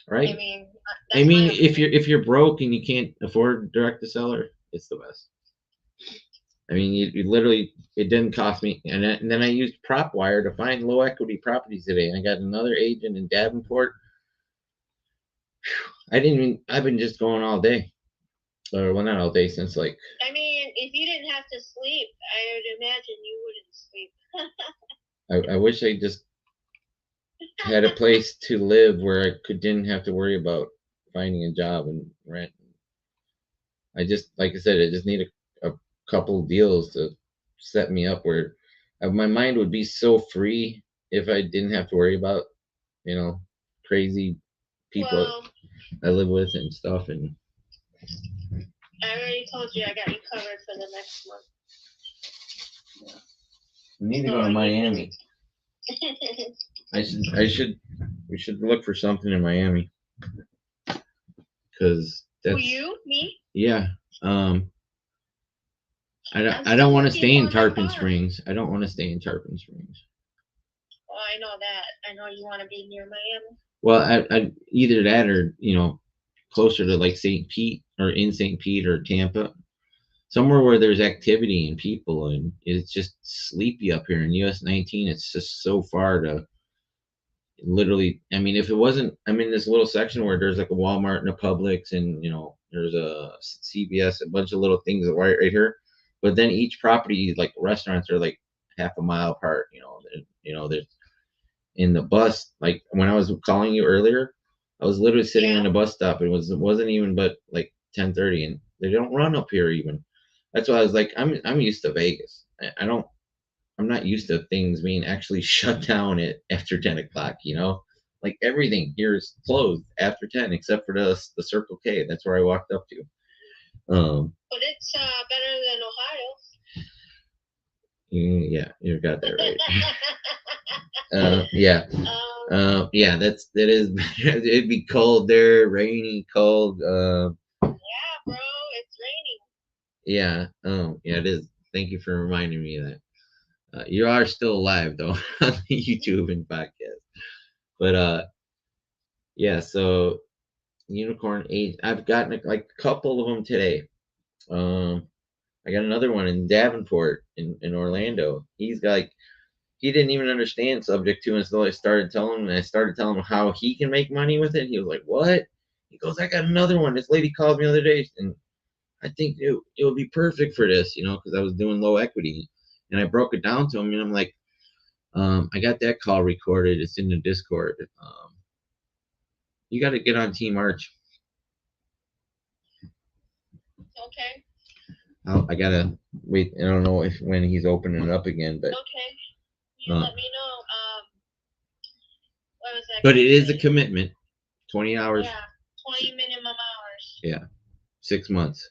S1: Right?
S2: I mean,
S1: If you're broke and you can't afford direct to seller, it's the best. I mean, you literally, it didn't cost me, and then I used PropWire to find low equity properties today. And I got another agent in Davenport. I've been just going all day, or well, not all day since like.
S2: I mean, if you didn't have to sleep, I would imagine you wouldn't sleep.
S1: I wish I just had a place to live where I didn't have to worry about finding a job and rent. I just, like I said, I just need a couple deals to set me up where my mind would be so free if I didn't have to worry about, crazy people
S2: Well,
S1: I live with and stuff. And
S2: I already told you I got you covered for the next month.
S1: we need to go to Miami. We should look for something in Miami. Cause
S2: Who, you? Me?
S1: yeah. I don't want to stay in Tarpon Springs. I don't want to stay in Tarpon Springs.
S2: Oh, I know that. I know you want to be near Miami.
S1: Well, I either that or closer to like St. Pete or in St. Pete or Tampa, somewhere where there's activity and people, and it's just sleepy up here in US 19. It's just so far to literally. I mean, if it wasn't, I'm in this little section where there's like a Walmart and a Publix, and there's a CVS, a bunch of little things right here. But then each property, like restaurants, are like half a mile apart. There's in the bus. Like when I was calling you earlier, I was literally sitting on the bus stop. It wasn't even but like 10:30, and they don't run up here even. That's why I was like, I'm used to Vegas. I'm not used to things being actually shut down after 10 o'clock. Like everything here is closed after 10 except for the Circle K. That's where I walked up to.
S2: But it's better than Ohio.
S1: Yeah, you got that right. Yeah. Yeah, that is better. It'd be cold there, rainy, cold.
S2: Yeah, bro, it's raining.
S1: Yeah. Yeah, it is. Thank you for reminding me of that. You are still alive though on the YouTube and podcast. But yeah. So unicorn age. I've gotten like a couple of them today. I got another one in Davenport in Orlando. He didn't even understand subject to until I started telling him, and I started telling him how he can make money with it. He was like, "What?" He goes, "I got another one. This lady called me the other day, and I think it would be perfect for this, because I was doing low equity." And I broke it down to him, and I'm like, I got that call recorded. It's in the Discord. You got to get on Team Arch.
S2: Okay.
S1: I gotta wait. I don't know when he's opening it up again, but
S2: okay. You let me know. What was that?
S1: But it is a commitment. 20 hours.
S2: Yeah, 20 minimum hours.
S1: Yeah, 6 months.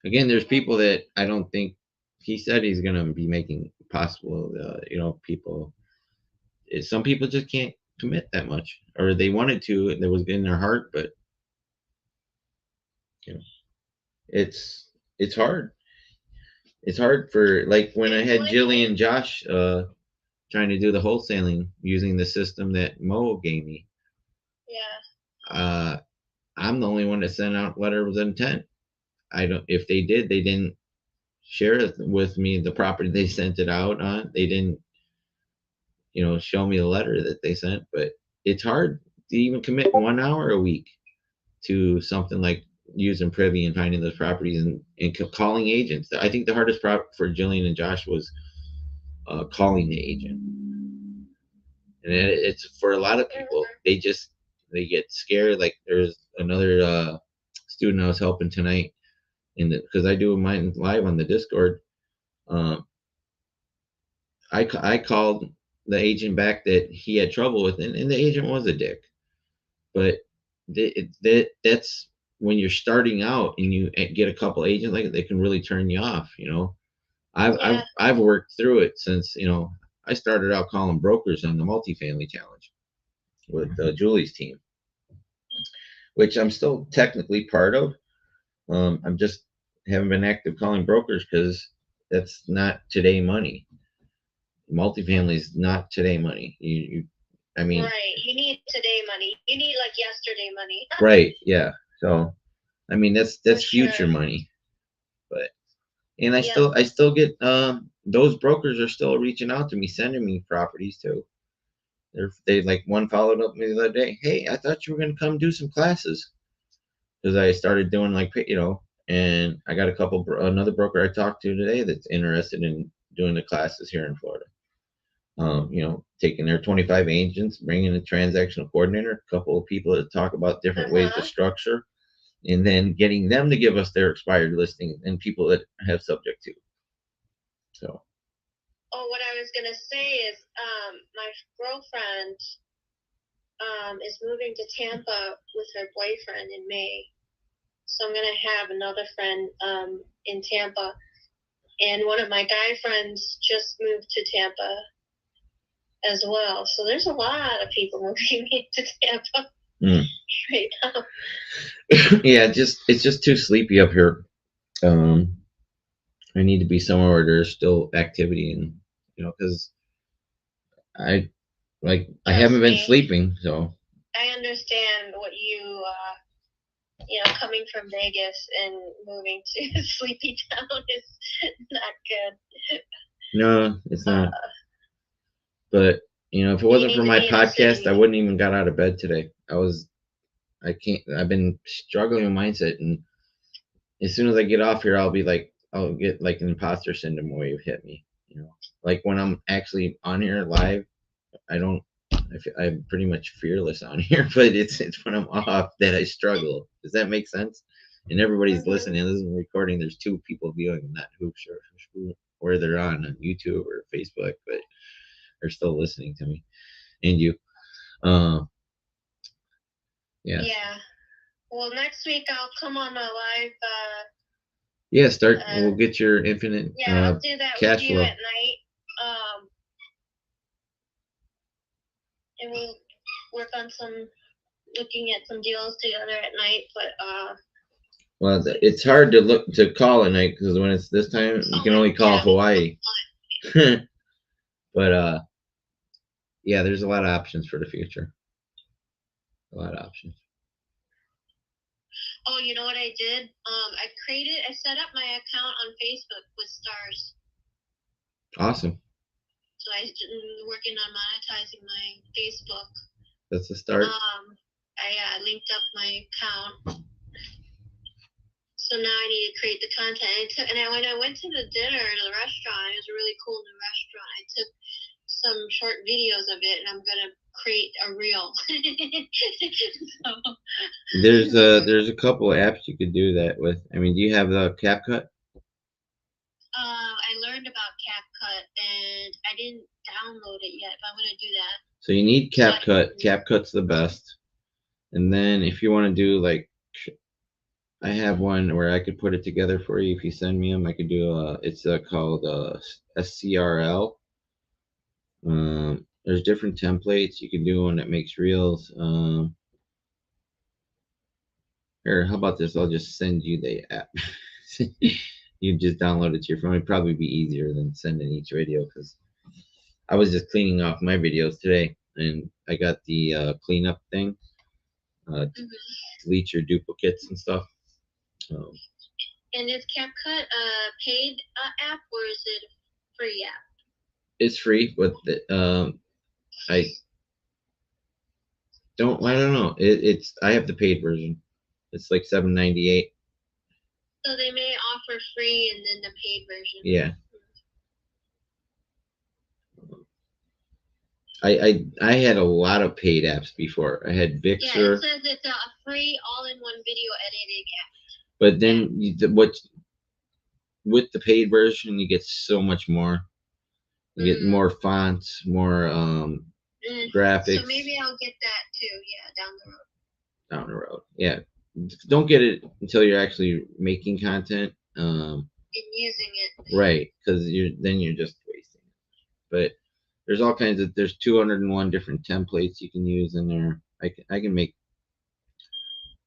S1: Again, there's people that I don't think he said he's gonna be making possible. People. Some people just can't commit that much, or they wanted to. That was in their heart, but it's hard. It's hard for like when I had Jillian and Josh trying to do the wholesaling using the system that Mo gave me.
S2: Yeah.
S1: I'm the only one that sent out letters of intent. If they didn't share with me the property they sent it out on. They didn't, show me the letter that they sent. But it's hard to even commit 1 hour a week to something like using Privy and finding those properties and calling agents. I think the hardest part for Jillian and Josh was calling the agent. And it's for a lot of people, they get scared. Like there's another student I was helping tonight, because I do mine live on the Discord. I called the agent back that he had trouble with, and the agent was a dick. But that's when you're starting out and you get a couple agents like they can really turn you off. I've worked through it since I started out calling brokers on the multifamily challenge with Julie's team. which I'm still technically part of. I'm just haven't been active calling brokers because that's not today money. Multifamily is not today money. I mean,
S2: Right. You need today money. You need like yesterday money.
S1: right? Yeah. So, I mean, that's
S2: For
S1: future
S2: sure.
S1: money. But and I
S2: Yep.
S1: still get those brokers are still reaching out to me, sending me properties too. They like one followed up me the other day. Hey, I thought you were gonna come do some classes because I started doing like and I got another broker I talked to today that's interested in doing the classes here in Florida. Taking their 25 agents, bringing a transactional coordinator, a couple of people to talk about different ways to structure, and then getting them to give us their expired listing and people that have subject to. So.
S2: Oh, what I was gonna say is, my girlfriend, is moving to Tampa with her boyfriend in May. So I'm gonna have another friend, in Tampa, and one of my guy friends just moved to Tampa as well. So there's a lot of people moving into Tampa right now.
S1: Yeah, it's just too sleepy up here. I need to be somewhere where there's still activity and because I haven't been sleeping, so
S2: I understand what coming from Vegas and moving to Sleepy Town is not good.
S1: no, it's not. But if it wasn't for my podcast, I wouldn't even got out of bed today. I've been struggling with mindset, and as soon as I get off here, I'll get like an imposter syndrome wave hit me. Like when I'm actually on here live, I'm pretty much fearless on here, but it's when I'm off that I struggle. Does that make sense? And everybody's listening. This is a recording. There's 2 people viewing. I'm not sure where they're on YouTube or Facebook, but they're still listening to me and you. Yeah.
S2: Yeah. Well, next week I'll come on a live.
S1: Yeah, we'll get your infinite
S2: I'll do that
S1: cash
S2: with you
S1: flow
S2: at night. And we'll work on looking at some deals together at night. But
S1: well, it's hard to call at night because when it's this time, you can only call Hawaii. But yeah, there's a lot of options for the future. A lot of options.
S2: Oh, you know what I did? I set up my account on Facebook with stars.
S1: Awesome.
S2: So I'm working on monetizing my Facebook.
S1: That's a start.
S2: I linked up my account. So now I need to create the content. When I went to the dinner to the restaurant, it was a really cool new restaurant. I took some short videos of it, and I'm gonna create a reel. So,
S1: there's a couple of apps you could do that with. I mean, do you have the CapCut?
S2: I learned about CapCut, and I didn't download it yet, but I'm gonna do that.
S1: So you need CapCut. CapCut's the best. And then if you want to do I have one where I could put it together for you. If you send me them, I could do it's called SCRL. There's different templates. You can do one that makes reels. Here, how about this? I'll just send you the app. You just download it to your phone. It'd probably be easier than sending each video because I was just cleaning off my videos today, and I got the cleanup thing. Delete your duplicates and stuff.
S2: And is CapCut a paid app or is it a free app?
S1: It's free, but I don't know. I have the paid version. It's like $7.98.
S2: So they may offer free and then the paid version.
S1: Yeah. I had a lot of paid apps before. I had Vixer.
S2: Yeah, it says it's a free all-in-one video editing app.
S1: But then with the paid version, you get so much more. You get more fonts, more graphics.
S2: So maybe I'll get that too. Yeah, down the road.
S1: Down the road, yeah. Don't get it until you're actually making content.
S2: And using it.
S1: Right, because you're just wasting it. But there's 201 different templates you can use in there. I can make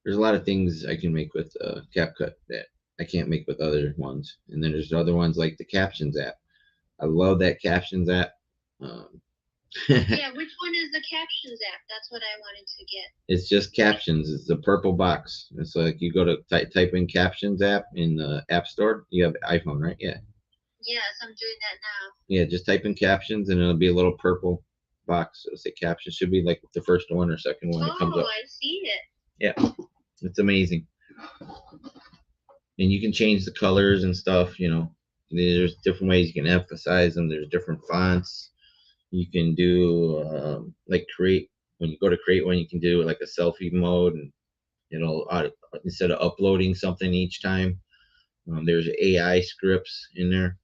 S1: there's a lot of things I can make with CapCut that I can't make with other ones. And then there's other ones like the Captions app. I love that Captions app. Um,
S2: Yeah, which one is the Captions app? That's what I wanted to get.
S1: it's just Captions. It's a purple box. It's like you go to type in Captions app in the App Store. You have iPhone, right? Yeah.
S2: Yes, I'm doing that now.
S1: Yeah, just type in Captions and it'll be a little purple box. It'll say Captions. Should be like the first one or second one that comes
S2: Oh,
S1: up.
S2: I see it.
S1: Yeah, it's amazing. And you can change the colors and stuff. There's different ways you can emphasize them. There's different fonts. You can do like create. When you go to create one, you can do like a selfie mode, and it'll instead of uploading something each time. There's AI scripts in there.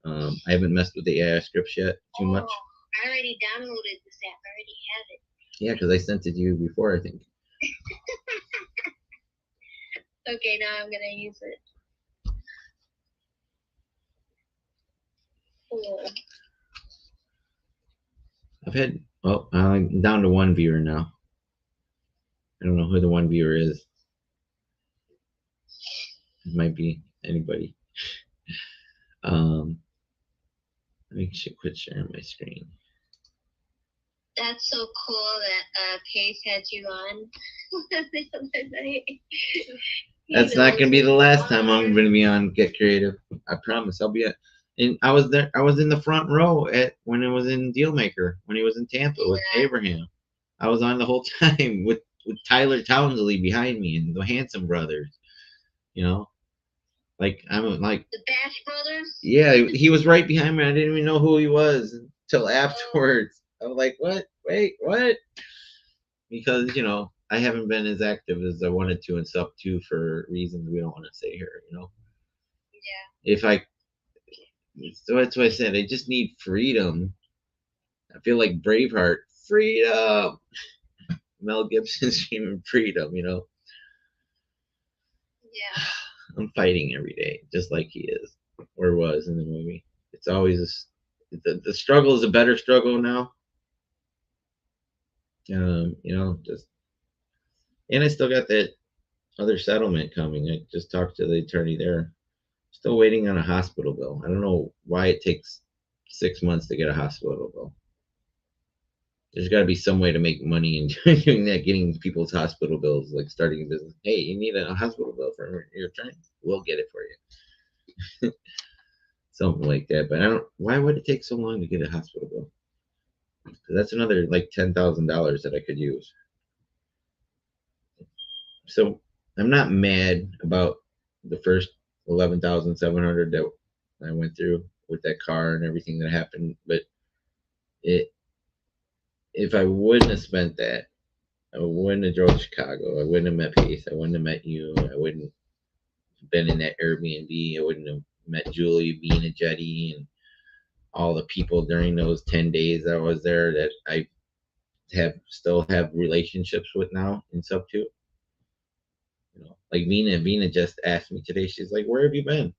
S1: I haven't messed with the AI scripts yet too much.
S2: I already downloaded this app. I already have it.
S1: Yeah, because I sent it to you before, I think.
S2: Okay, now I'm gonna use it. Cool.
S1: I'm down to one viewer now. I don't know who the one viewer is. It might be anybody. Let me quit sharing my screen.
S2: That's so cool that Pace had you on the other night.
S1: That's not gonna be the last time I'm gonna be on Get Creative. I promise. I'll be and I was there. I was in the front row when it was in Dealmaker, when he was in Tampa with Abraham. I was on the whole time with Tyler Townsley behind me and the Hanson brothers. Like I'm like
S2: the Bash brothers.
S1: Yeah, he was right behind me. I didn't even know who he was until afterwards. I was like, "What? Wait, what?" Because I haven't been as active as I wanted to in Sub 2 for reasons we don't want to say here.
S2: Yeah.
S1: So that's why I said I just need freedom. I feel like Braveheart, freedom. Mel Gibson screaming freedom.
S2: Yeah.
S1: I'm fighting every day, just like he is or was in the movie. It's always the struggle is a better struggle now. And I still got that other settlement coming. I just talked to the attorney there. Still waiting on a hospital bill. I don't know why it takes 6 months to get a hospital bill. There's got to be some way to make money in doing that, getting people's hospital bills, like starting a business. Hey, you need a hospital bill for your attorney? We'll get it for you. Something like that. But why would it take so long to get a hospital bill? Because that's another like $10,000 that I could use. So I'm not mad about the first 11,700 that I went through with that car and everything that happened. But if I wouldn't have spent that, I wouldn't have drove to Chicago. I wouldn't have met Pace. I wouldn't have met you. I wouldn't have been in that Airbnb. I wouldn't have met Julie, being a Jetty, and all the people during those 10 days I was there that I still have relationships with now in Sub 2. Like Vina just asked me today. She's like, "Where have you been?"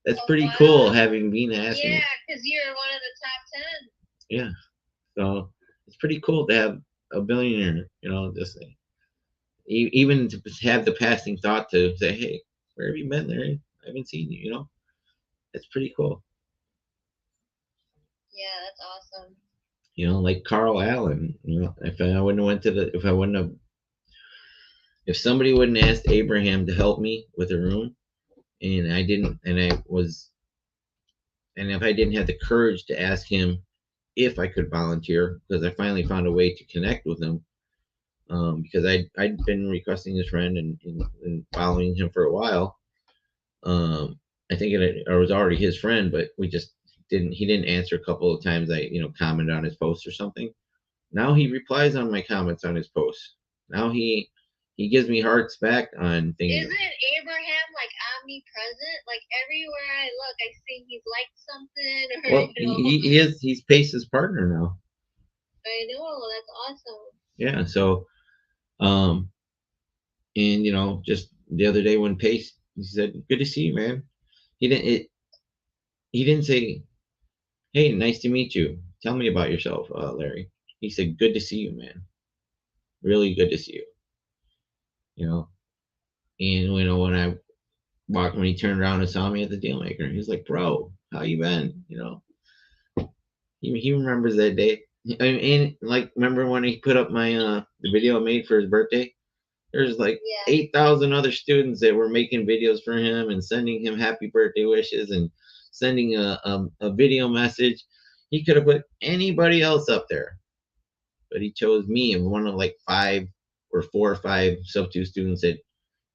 S1: That's pretty cool having Vina ask me.
S2: Yeah, because you're one of the top 10.
S1: Yeah, so it's pretty cool to have a billionaire. Just even to have the passing thought to say, "Hey, where have you been, Larry? I haven't seen you." It's pretty cool.
S2: Yeah, that's awesome.
S1: Like Carl Allen. If I wouldn't have if somebody wouldn't ask Abraham to help me with a room, and if I didn't have the courage to ask him if I could volunteer, because I finally found a way to connect with him, because I'd been requesting his friend and following him for a while. I think I was already his friend, but he didn't answer a couple of times I commented on his post or something. Now he replies on my comments on his posts. Now he gives me hearts back on things.
S2: Isn't Abraham like omnipresent? Like everywhere I look, I see he's liked something.
S1: Well, he is. He's Pace's partner now.
S2: I know, that's awesome.
S1: Yeah. So, and just the other day when Pace, he said, "Good to see you, man." He didn't say, "Hey, nice to meet you. Tell me about yourself, Larry." He said, "Good to see you, man." Really good to see you. You know, and when I walked, when he turned around and saw me at the deal maker, he was like, "Bro, how you been?" You know, he remembers that day. And like, remember when he put up my the video I made for his birthday? There's like
S2: Yeah.
S1: 8,000 other students that were making videos for him and sending him happy birthday wishes and sending a video message. He could have put anybody else up there, but he chose me and one of like 4 or 5 sub 2 students that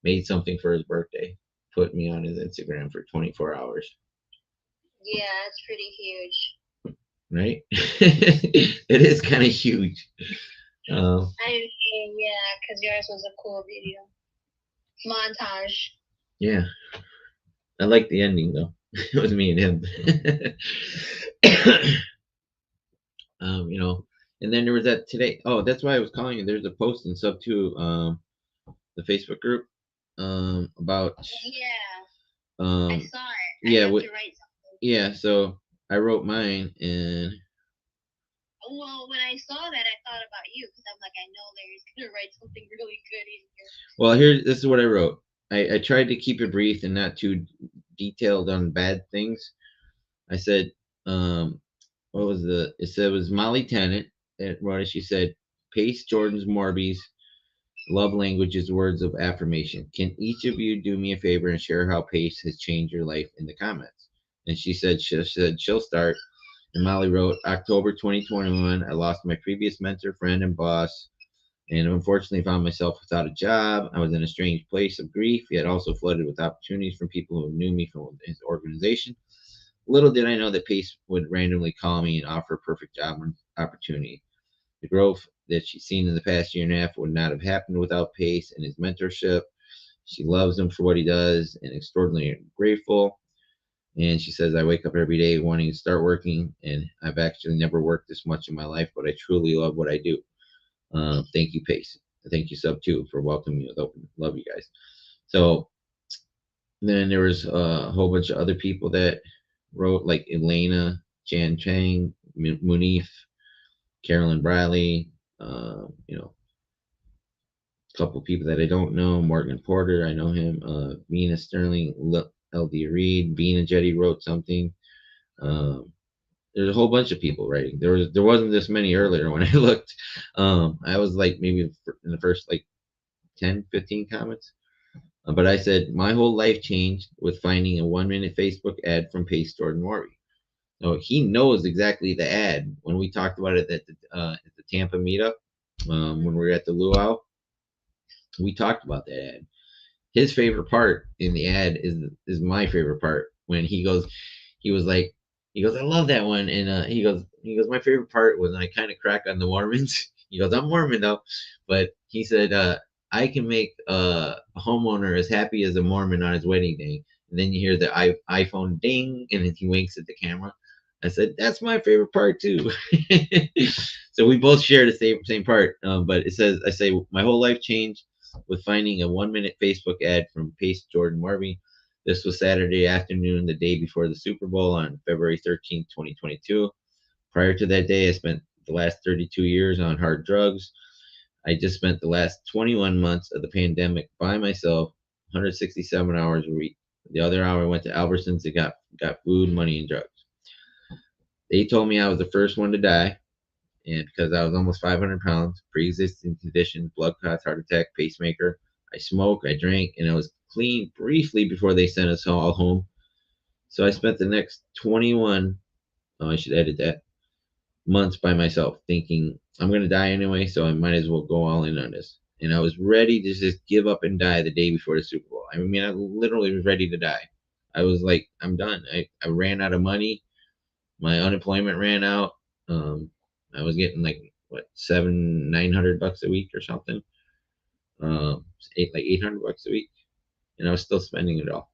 S1: made something for his birthday. Put me on his Instagram for 24 hours,
S2: Yeah, it's pretty huge.
S1: right? It is kind of huge.
S2: I mean, yeah, because yours was a cool video montage.
S1: Yeah, I like the ending though. It was me and him. You know, and then there was that today. Oh, that's why I was calling you. There's a post in sub 2, the Facebook group, about
S2: Yeah, I
S1: um,
S2: saw it. I
S1: yeah,
S2: have
S1: what,
S2: to write something.
S1: yeah. So I wrote mine, and
S2: Well, when I saw that, I thought about you because I'm like, I know Larry's gonna write something really good in here.
S1: well, this is what I wrote. I tried to keep it brief and not too detailed on bad things. I said, what was it said it was Molly Tennant that wrote it. She said, Pace Jordan's Morby's love language is words of affirmation. Can each of you do me a favor and share how Pace has changed your life in the comments? And she said she'll start. And Molly wrote, October 2021, I lost my previous mentor, friend, and boss, and unfortunately found myself without a job. I was in a strange place of grief, yet also flooded with opportunities from people who knew me from his organization. Little did I know that Pace would randomly call me and offer a perfect job opportunity. The growth that she's seen in the past year and a half would not have happened without Pace and his mentorship. She loves him for what he does and extraordinarily grateful. And she says, I wake up every day wanting to start working, and I've actually never worked this much in my life, but I truly love what I do. Thank you, Pace. Thank you, Sub 2, for welcoming me with open. Love you guys. So then there was a whole bunch of other people that wrote, like Elena, Jan Chang, Munif, Carolyn Bradley, you know, a couple people that I don't know. Morgan Porter, I know him. Venus Sterling, LD Reed, Vina Jetty wrote something. Um, there's a whole bunch of people writing. There wasn't this many earlier when I looked. I was like maybe in the first like 10, 15 comments. But I said my whole life changed with finding a 1-minute Facebook ad from Pace Jordan Morby. So he knows exactly the ad. When we talked about it at the Tampa meetup, when we were at the luau, we talked about that ad. His favorite part in the ad is my favorite part when he goes, I love that one, and he goes, my favorite part was when I kind of crack on the Mormons. He goes, I'm Mormon though, but he said, I can make a homeowner as happy as a Mormon on his wedding day. And then you hear the iPhone ding, and then he winks at the camera. I said, that's my favorite part too. So we both share the same part. But it says, I say, my whole life changed with finding a 1-minute Facebook ad from Pace Jordan Morby. This was Saturday afternoon, the day before the Super Bowl on February 13th, 2022. Prior to that day, I spent the last 32 years on hard drugs. I just spent the last 21 months of the pandemic by myself, 167 hours a week. The other hour I went to Albertsons and got food, money, and drugs. They told me I was the first one to die, and because I was almost 500 pounds, pre-existing condition, blood clots, heart attack, pacemaker. I smoked, I drank, and I was clean briefly before they sent us all home. So I spent the next 21, I should edit that, months by myself, thinking I'm going to die anyway, so I might as well go all in on this. And I was ready to just give up and die the day before the Super Bowl. I mean, I literally was ready to die. I was like, I'm done. I ran out of money. My unemployment ran out. I was getting like what $900 a week or something. Like $800 a week, and I was still spending it all.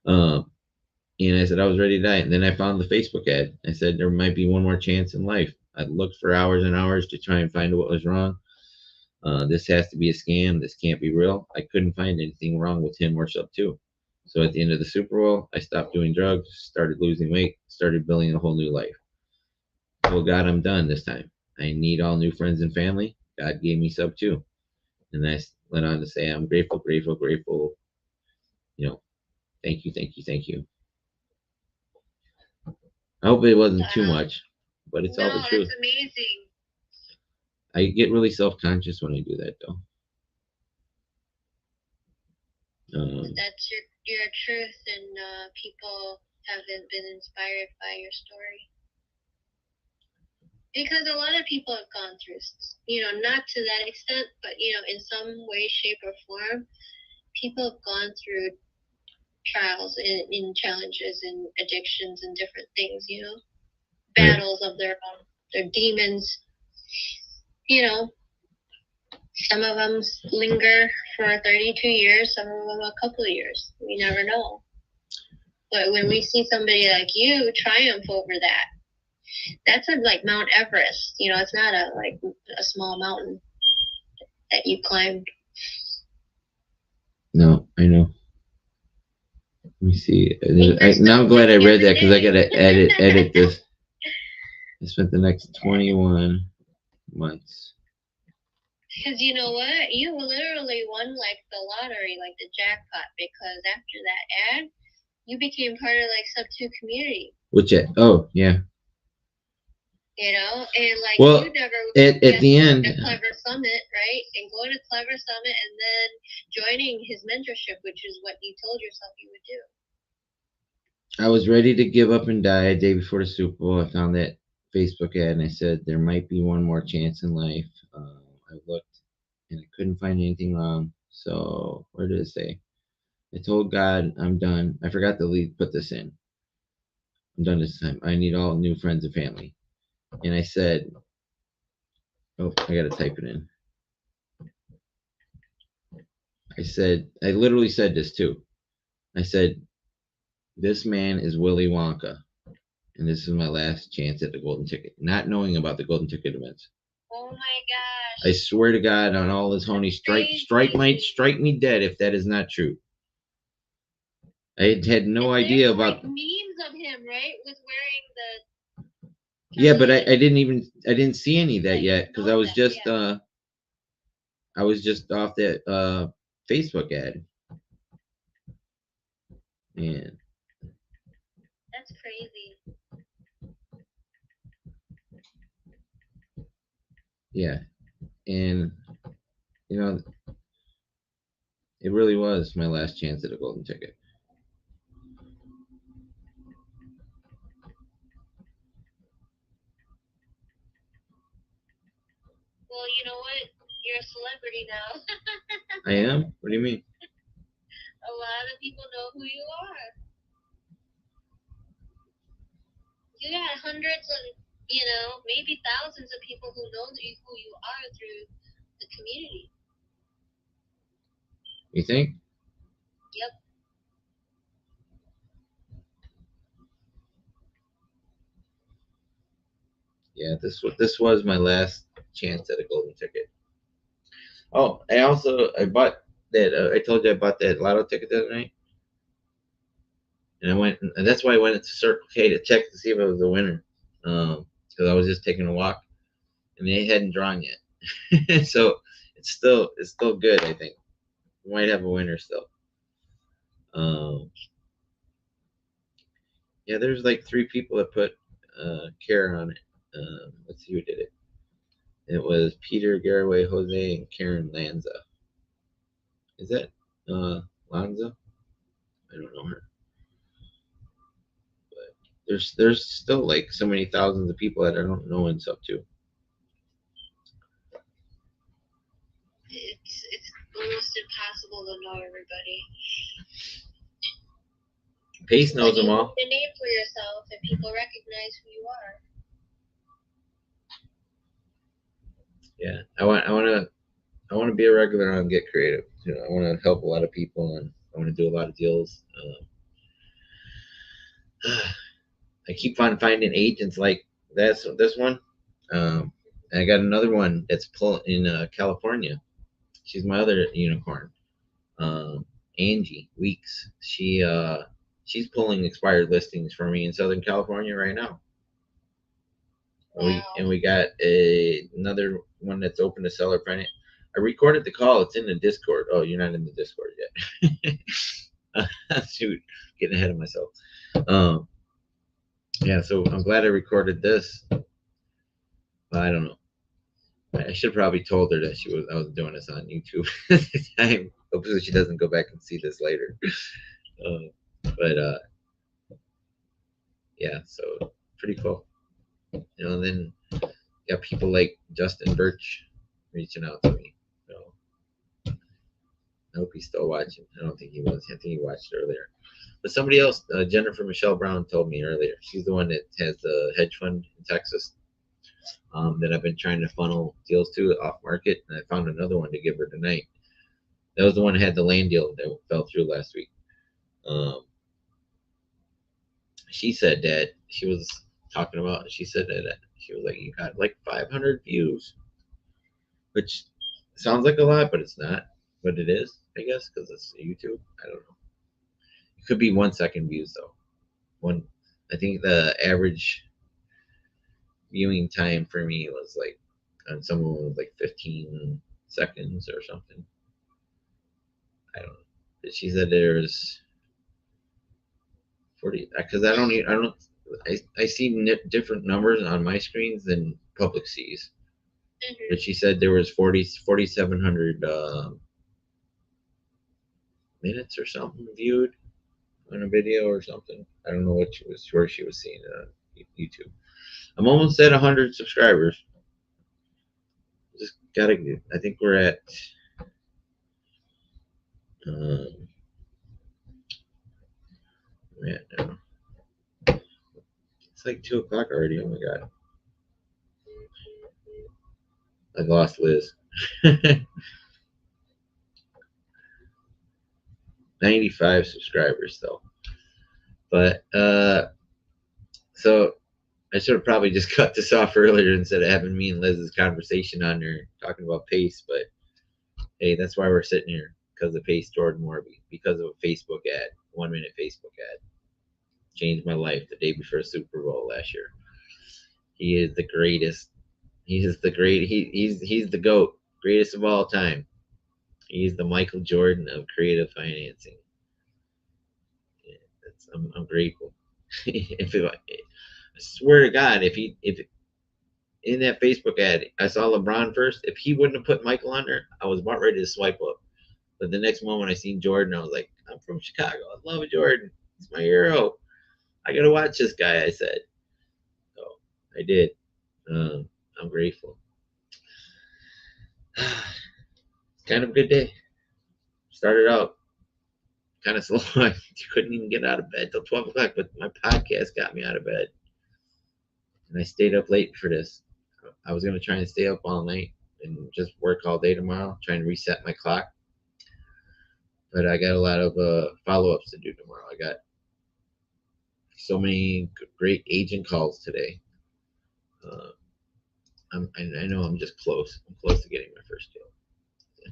S1: And I said I was ready to die. And then I found the Facebook ad. I said there might be one more chance in life. I looked for hours and hours to try and find what was wrong. This has to be a scam. This can't be real. I couldn't find anything wrong with him or Sub 2. So at the end of the Super Bowl, I stopped doing drugs, started losing weight, started building a whole new life. Oh God, I'm done this time. I need all new friends and family. God gave me sub too. And I went on to say, I'm grateful, grateful, grateful. You know, thank you, thank you, thank you. I hope it wasn't too much, but it's all the truth.
S2: It's amazing.
S1: I get really self-conscious when I do that, though.
S2: That's your truth, and people haven't been inspired by your story. Because a lot of people have gone through, not to that extent, but, in some way, shape, or form, people have gone through trials and challenges and addictions and different things, battles of their own, their demons, Some of them linger for 32 years, some of them a couple of years. We never know. But when we see somebody like you triumph over that, that's like Mount Everest. It's not a small mountain that you climbed.
S1: No, I know. Let me see. Now I'm glad I read that because I gotta edit this. I spent the next 21 months.
S2: Because you know what? You literally won the lottery, the jackpot, because after that ad, you became part of Sub 2 community.
S1: Which ad? Oh, yeah.
S2: And
S1: well,
S2: you never
S1: at the end,
S2: Clever Summit, right? And going to Clever Summit and then joining his mentorship, which is what you told yourself you would do.
S1: I was ready to give up and die a day before the Super Bowl. I found that Facebook ad and I said there might be one more chance in life. I looked and I couldn't find anything wrong. So where did it say? I told God I'm done. I forgot to put this in. I'm done this time. I need all new friends and family. And I said, oh, I gotta type it in. I literally said this too. I said, this man is Willy Wonka. And this is my last chance at the golden ticket. Not knowing about the golden ticket events.
S2: Oh my gosh.
S1: I swear to God on all this honey, strike me dead if that is not true. I had no idea about
S2: memes of him, right? With wearing the
S1: yeah, but I didn't see any of that yet because I was just off that Facebook ad. Man.
S2: That's crazy.
S1: Yeah. And it really was my last chance at a golden ticket.
S2: Well, you know what? You're a celebrity now.
S1: I am? What do you mean?
S2: A lot of people know who you are. You got hundreds of, maybe thousands of people who know who you are through the community.
S1: You think?
S2: Yep.
S1: Yeah, this was my last chance at a golden ticket. Oh, I bought that. I told you I bought that lotto ticket the other night, and that's why I went to Circle K to check to see if it was a winner, because I was just taking a walk, and they hadn't drawn yet, so it's still good. I think we might have a winner still. Yeah, there's 3 people that put care on it. Let's see who did it. It was Peter Garraway, Jose, and Karen Lanza. Is that Lanza? I don't know her. But there's still so many thousands of people that I don't know in Sub 2.
S2: It's almost impossible to know everybody.
S1: Pace knows them all.
S2: You need a name for yourself, and people recognize who you are.
S1: Yeah, I want to be a regular and get creative. I want to help a lot of people, and I want to do a lot of deals. I keep on finding agents like this one. I got another one that's in California. She's my other unicorn. Angie Weeks. She's pulling expired listings for me in Southern California right now. And we got another one that's open to seller finance. I recorded the call. It's in the Discord. Oh, you're not in the Discord yet. Shoot, getting ahead of myself. Yeah, so I'm glad I recorded this. But I don't know. I should have probably told her that I was doing this on YouTube at the time. Hopefully she doesn't go back and see this later. But yeah, so pretty cool. You know, and then you got people like Justin Birch reaching out to me. So I hope he's still watching. I don't think he was. I think he watched earlier. But somebody else, Jennifer Michelle Brown, told me earlier. She's the one that has the hedge fund in Texas that I've been trying to funnel deals to off market. And I found another one to give her tonight. That was the one that had the land deal that fell through last week. She said that she was talking about, she said that she was like, you got like 500 views, which sounds like a lot, but it's not. But it is, I guess, because it's YouTube. I don't know. It could be 1 second views though. I think the average viewing time for me was like on someone was like 15 seconds or something. I don't know. But she said there's 40 because I see different numbers on my screens than public sees. But she said there was 4,700 minutes or something viewed on a video or something. I don't know where she was seeing it on YouTube. I'm almost at 100 subscribers. Just gotta get. I think we're at. Man, now. It's like 2 o'clock already. Oh my god. I lost Liz. 95 subscribers though. But so I should have probably just cut this off earlier instead of having me and Liz's conversation on there talking about Pace. But hey, that's why we're sitting here, because of Pace Jordan Morby, because of a Facebook ad, 1 minute Facebook ad. Changed my life the day before the Super Bowl last year. He is the greatest. He is the great. He's the GOAT, greatest of all time. He's the Michael Jordan of creative financing. Yeah, I'm grateful. I swear to God, if in that Facebook ad I saw LeBron first, if he wouldn't have put Michael on there, I was about ready to swipe up. But the next moment I seen Jordan, I was like, I'm from Chicago. I love Jordan. He's my hero. I gotta watch this guy, I said. So I did. I'm grateful. It's kind of a good day. Started out kind of slow. I couldn't even get out of bed till 12 o'clock, but my podcast got me out of bed. And I stayed up late for this. I was going to try and stay up all night and just work all day tomorrow, trying to reset my clock. But I got a lot of follow-ups to do tomorrow. I got so many great agent calls today. I know I'm just close. I'm close to getting my first deal.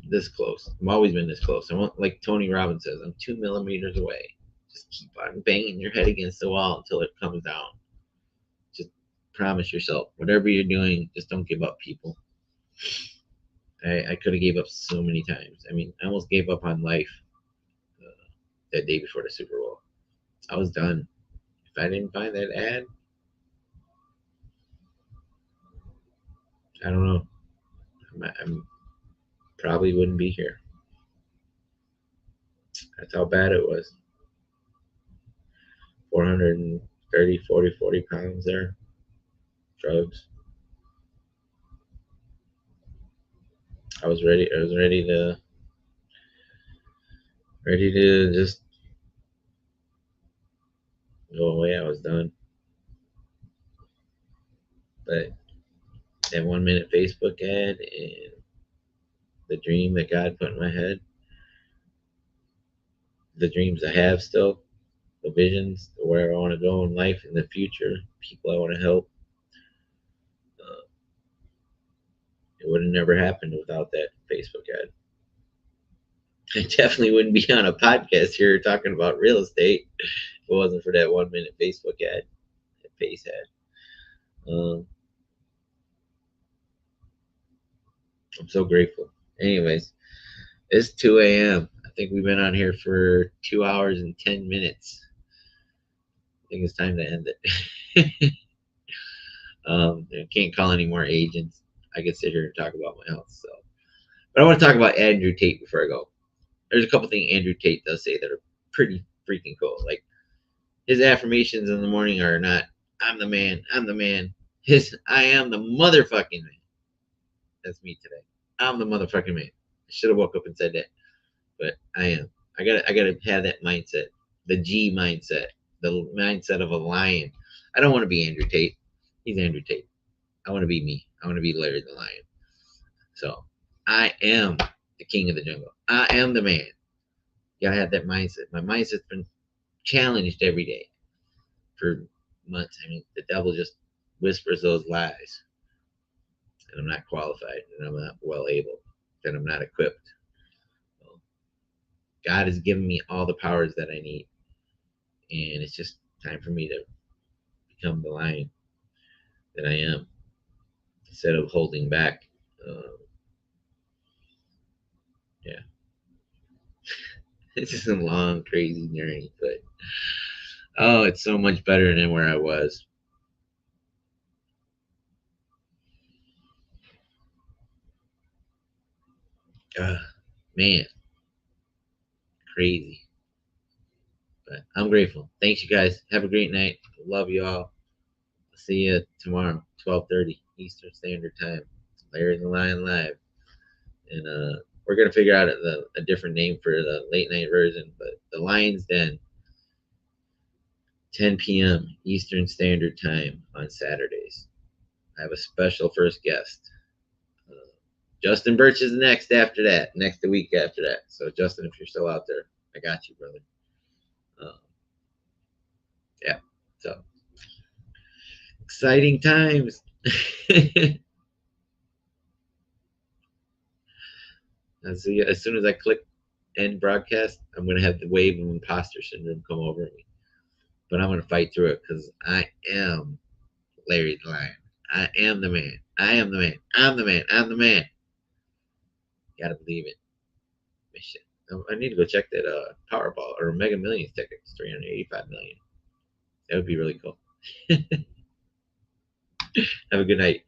S1: This close. I've always been this close. I want, like Tony Robbins says, I'm 2 millimeters away. Just keep on banging your head against the wall until it comes down. Just promise yourself, whatever you're doing, just don't give up, people. I could have gave up so many times. I mean, I almost gave up on life that day before the Super Bowl. I was done. If I didn't find that ad, I don't know. I'm probably wouldn't be here. That's how bad it was. 430, 40 pounds there. Drugs. I was ready to just go away. I was done. But that 1 minute Facebook ad and the dream that God put in my head, the dreams I have still, the visions, where I want to go in life in the future, people I want to help. It would have never happened without that Facebook ad. I definitely wouldn't be on a podcast here talking about real estate if it wasn't for that 1 minute Facebook ad that Pace had. I'm so grateful. Anyways, it's 2 a.m. I think we've been on here for 2 hours and 10 minutes. I think it's time to end it. I can't call any more agents. I could sit here and talk about my health. So, but I want to talk about Andrew Tate before I go. There's a couple things Andrew Tate does say that are pretty freaking cool. Like his affirmations in the morning are not "I'm the man, I'm the man." His "I am the motherfucking man." That's me today. I'm the motherfucking man. I should have woke up and said that, but I am. I gotta have that mindset, the G mindset, the mindset of a lion. I don't want to be Andrew Tate. He's Andrew Tate. I want to be me. I want to be Larry the Lion. So I am the king of the jungle. I am the man. You gotta have that mindset. My mindset's been challenged every day for months. I mean, the devil just whispers those lies, and I'm not qualified, and I'm not well able, and I'm not equipped. Well, God has given me all the powers that I need, and it's just time for me to become the lion that I am instead of holding back. Yeah, it's just a long, crazy journey, but oh, it's so much better than where I was. Man, crazy. But I'm grateful. Thanks, you guys. Have a great night. Love you all. See you tomorrow, 12:30 Eastern Standard Time. Larry the Lion Live, and we're gonna figure out a different name for the late night version. But the Lion's Den, 10 p.m. Eastern Standard Time on Saturdays. I have a special first guest. Uh, Justin Birch is next after that, next week after that. So Justin, if you're still out there, I got you, brother. Um, yeah. So exciting times. And so yeah, as soon as I click end broadcast, I'm gonna have the wave of imposter syndrome come over me. But I'm gonna fight through it because I am Larry the Lion. I am the man. I am the man. I'm the man. I'm the man. You gotta believe it. Shit. I need to go check that Powerball or Mega Millions ticket. It's 385 million. That would be really cool. Have a good night.